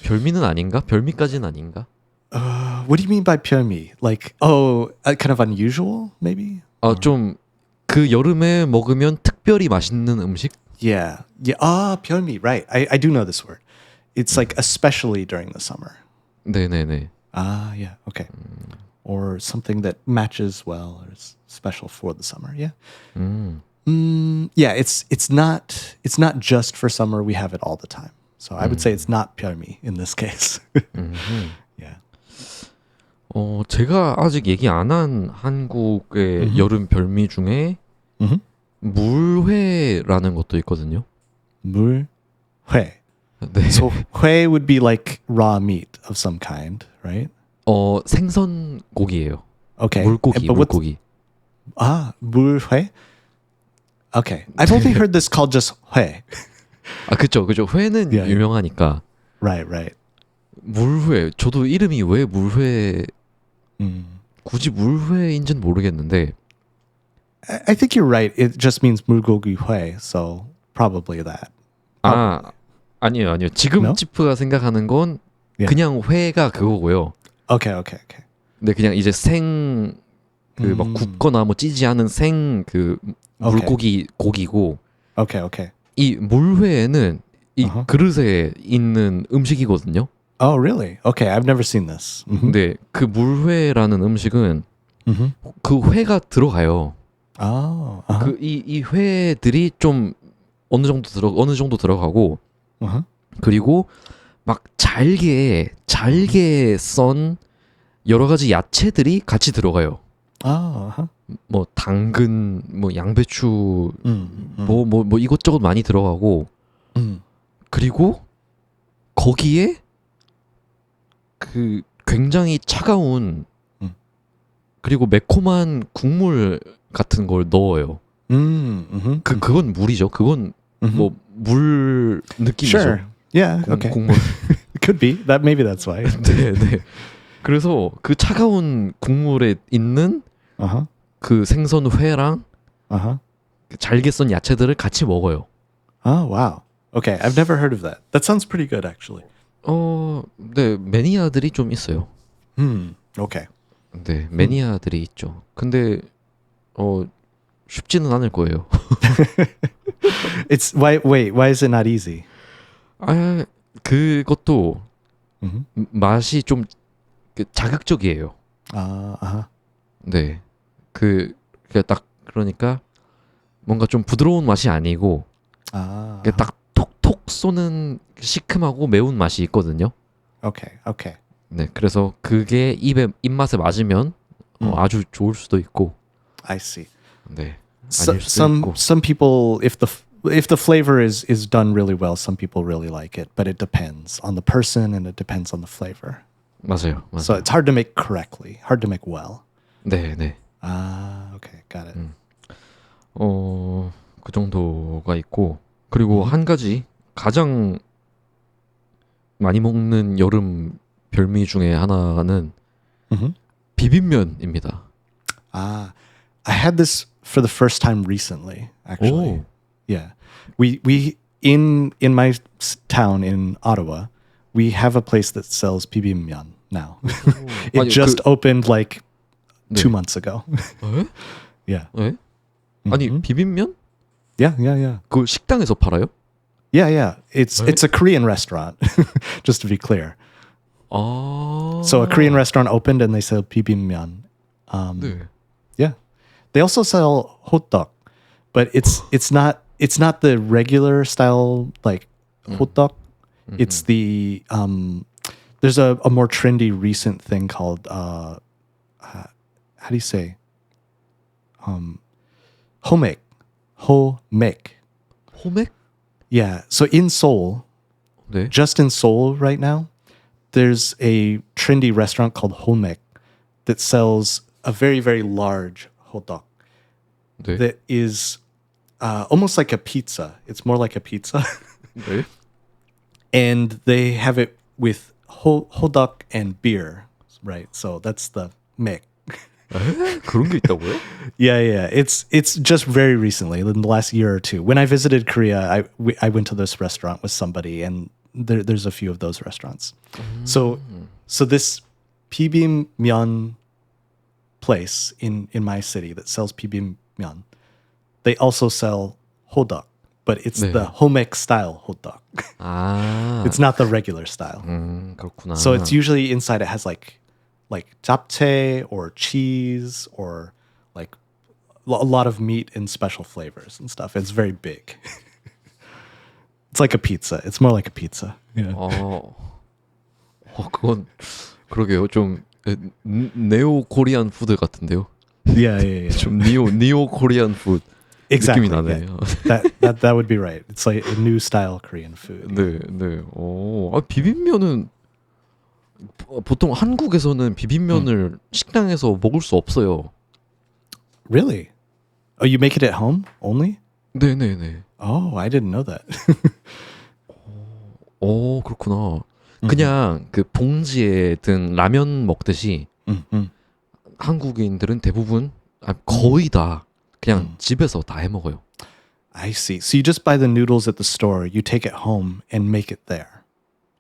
별미는 아닌가? 별미까지는 아닌가? What do you mean by 별미? Like, kind of unusual, maybe? 좀 그 여름에 먹으면 특별히 맛있는 음식? Yeah. Yeah. 별미. Right. I do know this word. It's like especially during the summer. 네네네. Yeah. Okay. Or something that matches well or is special for the summer. Yeah. Yeah. It's not just for summer. We have it all the time. So I would say it's not 별미 in this case. Yeah. 제가 아직 얘기 안 한 한국의 여름 별미 중에 물회라는 것도 있거든요. 물회. 네. So 회 would be like raw meat of some kind, right? 생선 고기예요. Okay. 물고기, But what's- 물고기. 물회? Okay. I've only heard this called just 회. 그쵸. 회는 Yeah. 유명하니까. Right. 물회. 저도 이름이 왜 물회, 굳이 물회인지는 모르겠는데. I think you're right. It just means 물고기 회, so probably that. 아니에요. 지금 No? 치프가 생각하는 건 Yeah. 그냥 회가 그거고요. Okay. 근데 그냥 이제 막 굽거나 뭐 찌지 않은 물고기 고기고, Okay. 이 물회에는 이 Uh-huh. 그릇에 있는 음식이거든요. Oh, really? Okay, I've never seen this. 근데 그 물회라는 음식은 그 회가 들어가요. Oh. 이 회들이 좀 어느 정도 들어가고, 그리고 막 잘게 썬 여러 가지 야채들이 같이 들어가요. 뭐 당근, 뭐 양배추, 뭐 이것저것 많이 들어가고, 그리고 거기에 그 굉장히 차가운 그리고 매콤한 국물 같은 걸 넣어요. 그건 물이죠. 그건 뭐 물 느낌이죠. Sure. Yeah. Okay. 국물. Could be. Maybe that's why. 네. 그래서 그 차가운 국물에 있는 그 생선 회랑 그 잘게 썬 야채들을 같이 먹어요. Oh, wow. Okay, I've never heard of that. That sounds pretty good, actually. 네, 매니아들이 좀 있어요. Okay. 네, 매니아들이 있죠. 근데 쉽지는 않을 거예요. It's why is it not easy? 그것도 맛이 좀 자극적이에요. 네, 딱 그러니까 뭔가 좀 부드러운 맛이 아니고 딱 톡톡 쏘는 시큼하고 매운 맛이 있거든요. Okay. 네, 그래서 그게 입맛에 맞으면 아주 좋을 수도 있고. I see. 네. So, some people, if the flavor is done really well, some people really like it, but it depends on the person and it depends on the flavor. 맞아요. So it's hard to make correctly, hard to make well. 네. Okay, got it. 그 정도가 있고, 그리고 한 가지 가장 많이 먹는 여름 별미 중에 하나는 비빔면입니다. I had this for the first time recently, actually. 오. Yeah. We in my town in Ottawa, we have a place that sells bibimbap now. It 아니, just opened like 네. 2 months ago. 에? Yeah. 에? 아니 비빔면? Yeah. 그 식당에서 팔아요? Yeah. It's a Korean restaurant, just to be clear. So a Korean restaurant opened and they sell bibimbap. 네. Yeah. They also sell hot dog, but it's not the regular style like hot dog. It's the there's a more trendy recent thing called how do you say homek. 호맥? Yeah. So in Seoul, 네. just in Seoul right now, there's a trendy restaurant called Homek that sells a very, very large hot dog 네. that is almost like a pizza. It's more like a pizza. 네. And they have it with hodok and beer, right? So that's the mek. 에? 그런 게 있다고요? Yeah. It's just very recently, in the last year or two. When I visited Korea, I went to this restaurant with somebody, and there's a few of those restaurants. So this 비빔면 place in my city that sells 비빔면, they also sell hodok, but it's 네. the homek style hodok. 아, It's not the regular style. 그렇구나. So it's usually inside it has like japchae or cheese or like a lot of meat and special flavors and stuff. It's very big. It's like a pizza. It's more like a pizza. Yeah. 그건 그러게요. 좀 네오 코리안 푸드 같은데요. Yeah. 좀 니오 코리안 푸드 Exactly. 느낌이 나네요. That would be right. It's like a new style Korean food. 네. 비빔면은 보통 한국에서는 비빔면을 식당에서 먹을 수 없어요. Really? Oh, you make it at home only? 네네네. Oh, I didn't know that. 그렇구나. 그냥 그 봉지에 든 라면 먹듯이 한국인들은 대부분 거의 다 그냥 집에서 다 해 먹어요. I see. So you just buy the noodles at the store, you take it home and make it there.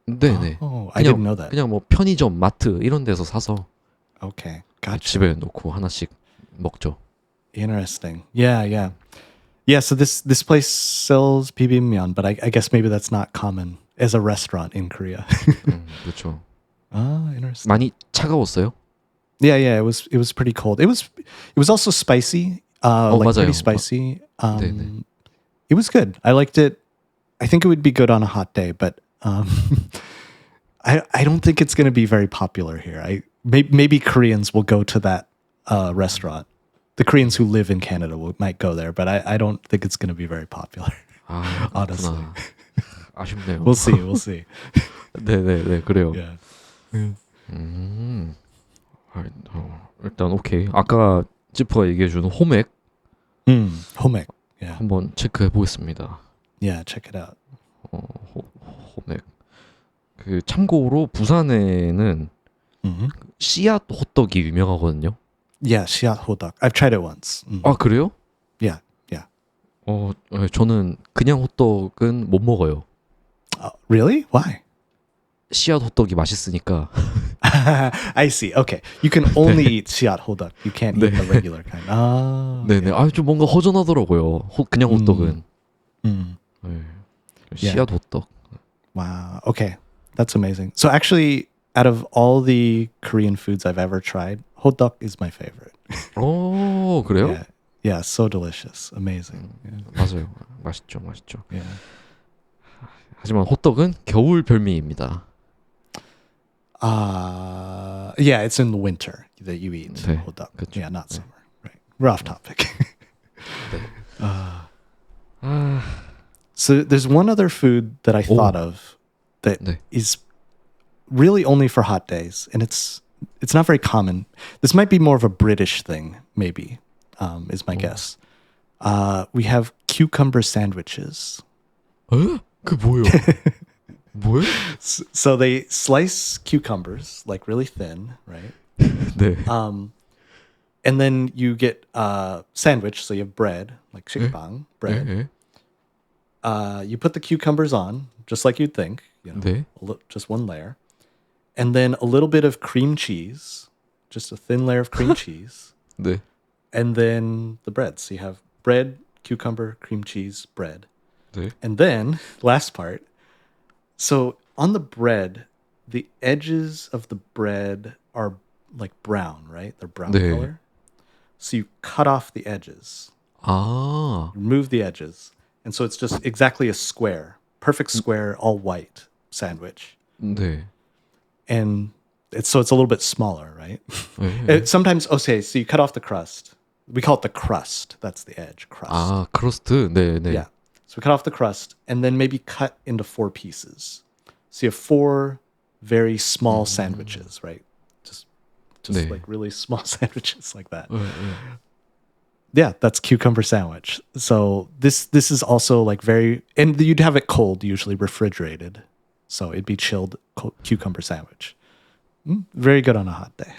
네네. Oh, I didn't know that. 그냥 뭐 편의점, 마트 이런 데서 사서 Okay, gotcha. 집에 놓고 하나씩 먹죠. Interesting. Yeah. So this place sells bibimbap, but I guess maybe that's not common as a restaurant in Korea. 그렇죠. Ah, interesting. 많이 차가웠어요? Yeah. It was pretty cold. It was also spicy. Like 맞아요. pretty spicy. 네네. It was good. I liked it. I think it would be good on a hot day, but I don't think it's going to be very popular here. Maybe Koreans will go to that restaurant. The Koreans who live in Canada might go there, but I don't think it's going to be very popular. Honestly. 아쉽네요. We'll see. 네네네 그래요. Yeah. 일단 오케이. 아까 지퍼가 얘기해준 호맥 Homek. Yeah. 한번 체크해 보겠습니다. Yeah, check it out. 호맥. 그 참고로 부산에는 씨앗 호떡이 유명하거든요. Yeah, siat hodok. I've tried it once. 아 그래요? Yeah. 저는 그냥 호떡은 못 먹어요. Really? Why? 씨앗 호떡이 맛있으니까. I see. Okay. You can only eat siat hodok. You can't eat the regular kind. 네네. 좀 뭔가 허전하더라고요. 그냥 호떡은. Mm. 네. 씨앗 호떡. Wow. Okay. That's amazing. So actually, out of all the Korean foods I've ever tried, hodok is my favorite. 그래요? Yeah, so delicious. Amazing. Yeah. 맞아요. 맛있죠. Yeah. 하지만 호떡은 겨울 별미입니다. Yeah, it's in the winter that you eat 네, hodok. 그쵸. Yeah, not summer. Right. We're off topic. So there's one other food that I thought of that 네. is really only for hot days, and it's not very common. This might be more of a British thing, maybe, is my guess. We have cucumber sandwiches. 에? 그 뭐예요? 뭐예요? So they slice cucumbers like really thin, right? 네. And then you get sandwich, so you have bread, like shikbang, bread. 네. You put the cucumbers on, just like you'd think, 네. just one layer. And then a little bit of cream cheese, just a thin layer of cream cheese. 네. And then the bread. So you have bread, cucumber, cream cheese, bread. 네. And then, last part. So on the bread, the edges of the bread are like brown, right? They're brown 네. color. So you cut off the edges, remove the edges. And so it's just exactly a square, perfect square, all white sandwich. 네. And it's a little bit smaller, right? 네. Sometimes, so you cut off the crust. We call it the crust. That's the edge, crust. 크러스트. 네. Yeah. So we cut off the crust and then maybe cut into 4 pieces. So you have 4 very small sandwiches, right? Just 네. like really small sandwiches like that. Yeah, that's cucumber sandwich. So this is also like very, and you'd have it cold, usually refrigerated. So it'd be chilled cucumber sandwich. Very good on a hot day.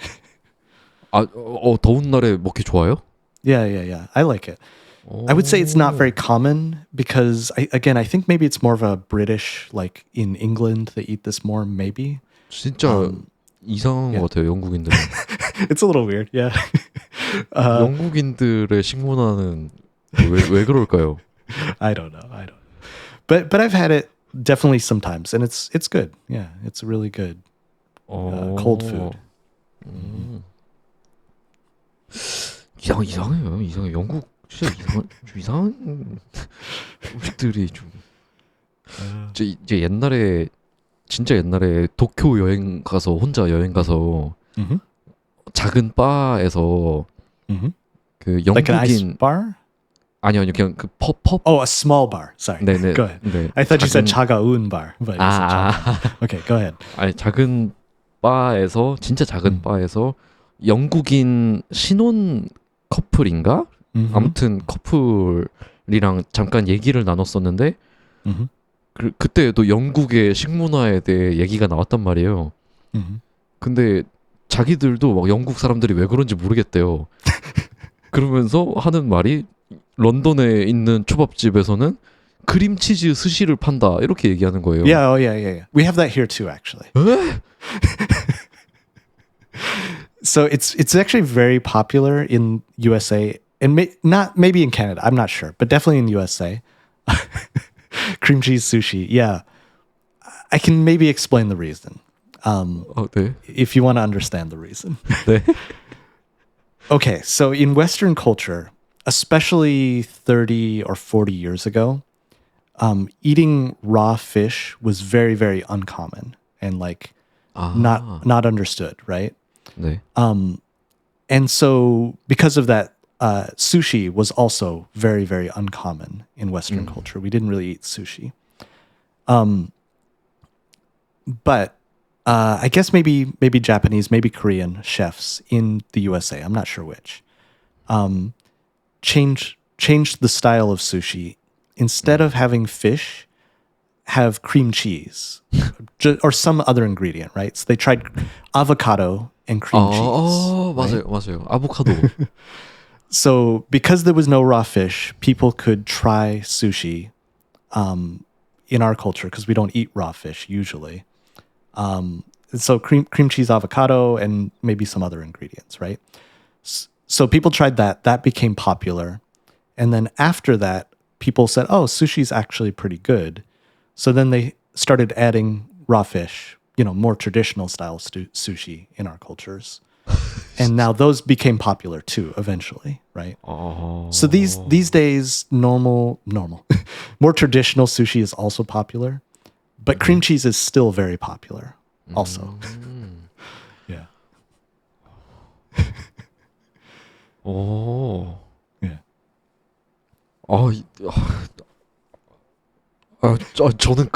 더운 날에 먹기 좋아요? Yeah. I like it. I would say it's not very common because I think maybe it's more of a British, like in England, they eat this more, maybe. 진짜 이상한 것 같아요, 영국인들은. It's a little weird, yeah. 영국인들의 식문화는 왜 그럴까요? I don't know. But I've had it definitely sometimes, and it's good. Yeah, it's really good. Cold food. 이상해요. 영국 진짜 이상한 음식들이 좀. 이제 진짜 옛날에 도쿄 혼자 여행 가서 작은 바에서 그 Like an ice 영국인 bar? 아니요 그냥 그 펍. Oh, a small bar. Sorry. 네네. Go ahead. 네, I thought you said chagaun bar. But you said 아. chagaun. Okay, go ahead. 아니 작은 바에서 진짜 작은 바에서 영국인 신혼 커플인가? 아무튼 커플이랑 잠깐 얘기를 나눴었는데 그때도 영국의 식문화에 대해 얘기가 나왔단 말이에요. 근데 자기들도 막 영국 사람들이 왜 그런지 모르겠대요. 그러면서 하는 말이 런던에 있는 초밥집에서는 크림치즈 스시를 판다 이렇게 얘기하는 거예요. Yeah. We have that here too, actually. So it's actually very popular in USA and maybe in Canada. I'm not sure, but definitely in USA. Cream cheese sushi. Yeah, I can maybe explain the reason. 네. If you want to understand the reason. 네. Okay, so in Western culture, especially 30 or 40 years ago, eating raw fish was very, very uncommon and like not understood, right? 네. And so because of that, sushi was also very, very uncommon in Western culture. We didn't really eat sushi. But I guess maybe Japanese, maybe Korean chefs in the USA, I'm not sure which, changed the style of sushi. Instead of having fish, have cream cheese or some other ingredient, right? So they tried avocado and cream cheese. 맞아요. 아보카도. So because there was no raw fish, people could try sushi in our culture because we don't eat raw fish usually. So cream cheese, avocado, and maybe some other ingredients, right? So people tried that. That became popular. And then after that, people said, oh, sushi's actually pretty good. So then they started adding raw fish, more traditional style sushi in our cultures. And now those became popular too, eventually, right? So these days, normal, more traditional sushi is also popular, but cream cheese is still very popular also. Yeah. Yeah. 저는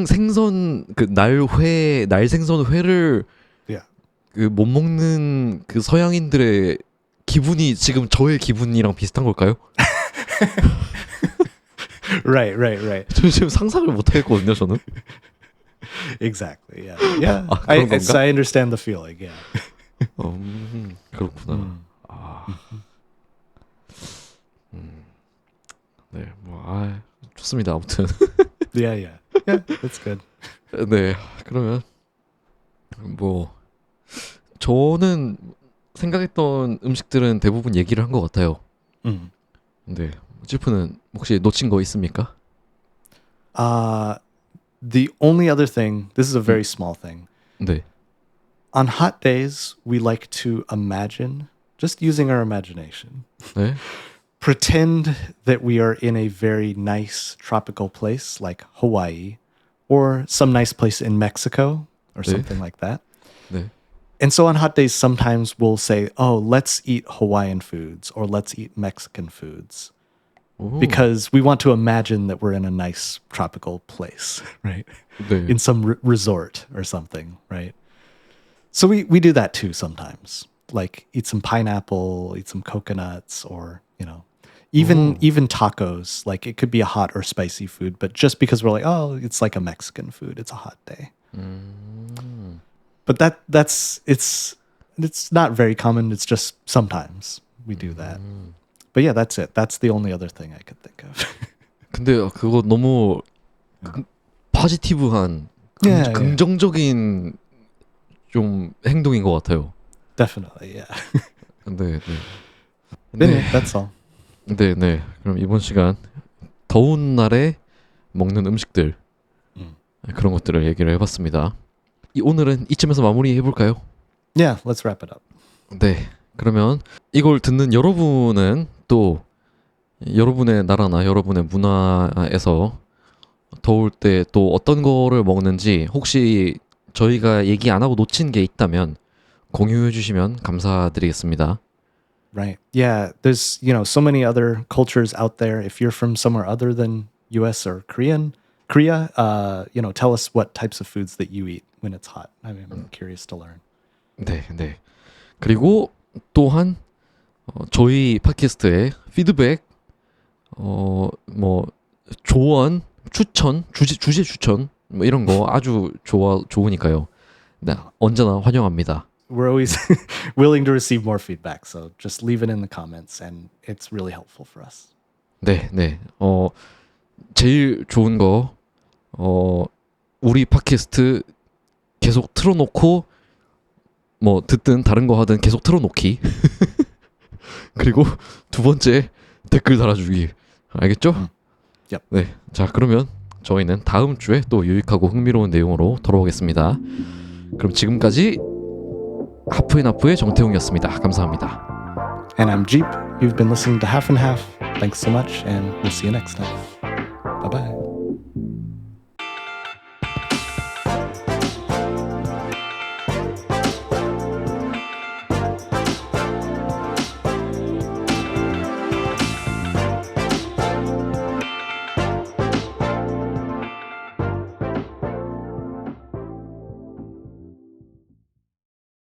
생선 날 생선 회를 Yeah. 못 먹는 그 서양인들의 기분이 지금 저의 기분이랑 비슷한 걸까요? Right. 저 지금 상상을 못 하겠거든요, 저는. Exactly. Yeah. 그런 건가? I understand the feeling. Yeah. 그렇구나. 네, 좋습니다. 아무튼. Yeah. That's good. 네, 그러면 저는 생각했던 음식들은 대부분 얘기를 한 것 같아요. 네, 찌프는 혹시 놓친 거 있습니까? The only other thing, this is a very small thing. 네. On hot days, we like to imagine, just using our imagination, 네. pretend that we are in a very nice tropical place like Hawaii or some nice place in Mexico or something like that. 네. And so on hot days, sometimes we'll say, oh, let's eat Hawaiian foods or let's eat Mexican foods. Because we want to imagine that we're in a nice tropical place, right? 네. In some resort or something, right? So we do that too sometimes. like eat some pineapple, eat some coconuts, or even tacos. Like it could be a hot or spicy food, but just because we're like, oh, it's like a Mexican food, it's a hot day. But it's not very common. It's just sometimes we do that. But yeah, that's it. That's the only other thing I could think of. 근데 그거 너무 포지티브한 긍정적인 좀 행동인 것 같아요. Definitely, yeah. 네, 네. 네, that's all. 네, 네. 그럼 이번 시간 더운 날에 먹는 음식들 그런 것들을 얘기를 해봤습니다. 오늘은 이쯤에서 마무리해 볼까요? Yeah, let's wrap it up. 네. 그러면 이걸 듣는 여러분은 또 여러분의 나라나 여러분의 문화에서 더울 때 또 어떤 거를 먹는지 혹시 저희가 얘기 안 하고 놓친 게 있다면 공유해 주시면 감사드리겠습니다. Right. Yeah, there's, so many other cultures out there. If you're from somewhere other than US or Korea, tell us what types of foods that you eat when it's hot. I'm curious to learn. 네, 네. 그리고 또한 저희 팟캐스트의 피드백, 뭐 조언, 추천, 주제 추천 뭐 이런 거 아주 좋으니까요. 네, 언제나 환영합니다. We're always willing to receive more feedback, so just leave it in the comments, and it's really helpful for us. 네, 네. 제일 좋은 거 우리 팟캐스트 계속 틀어놓고 뭐 듣든 다른 거 하든 계속 틀어놓기. 그리고 두 번째 댓글 달아주기. 알겠죠? Yep. 네. 자, 그러면 저희는 다음 주에 또 유익하고 흥미로운 내용으로 돌아오겠습니다. 그럼 지금까지 하프앤하프의 정태웅이었습니다. 감사합니다. And I'm Jeep. You've been listening to Half and Half. Thanks so much, and we'll see you next time.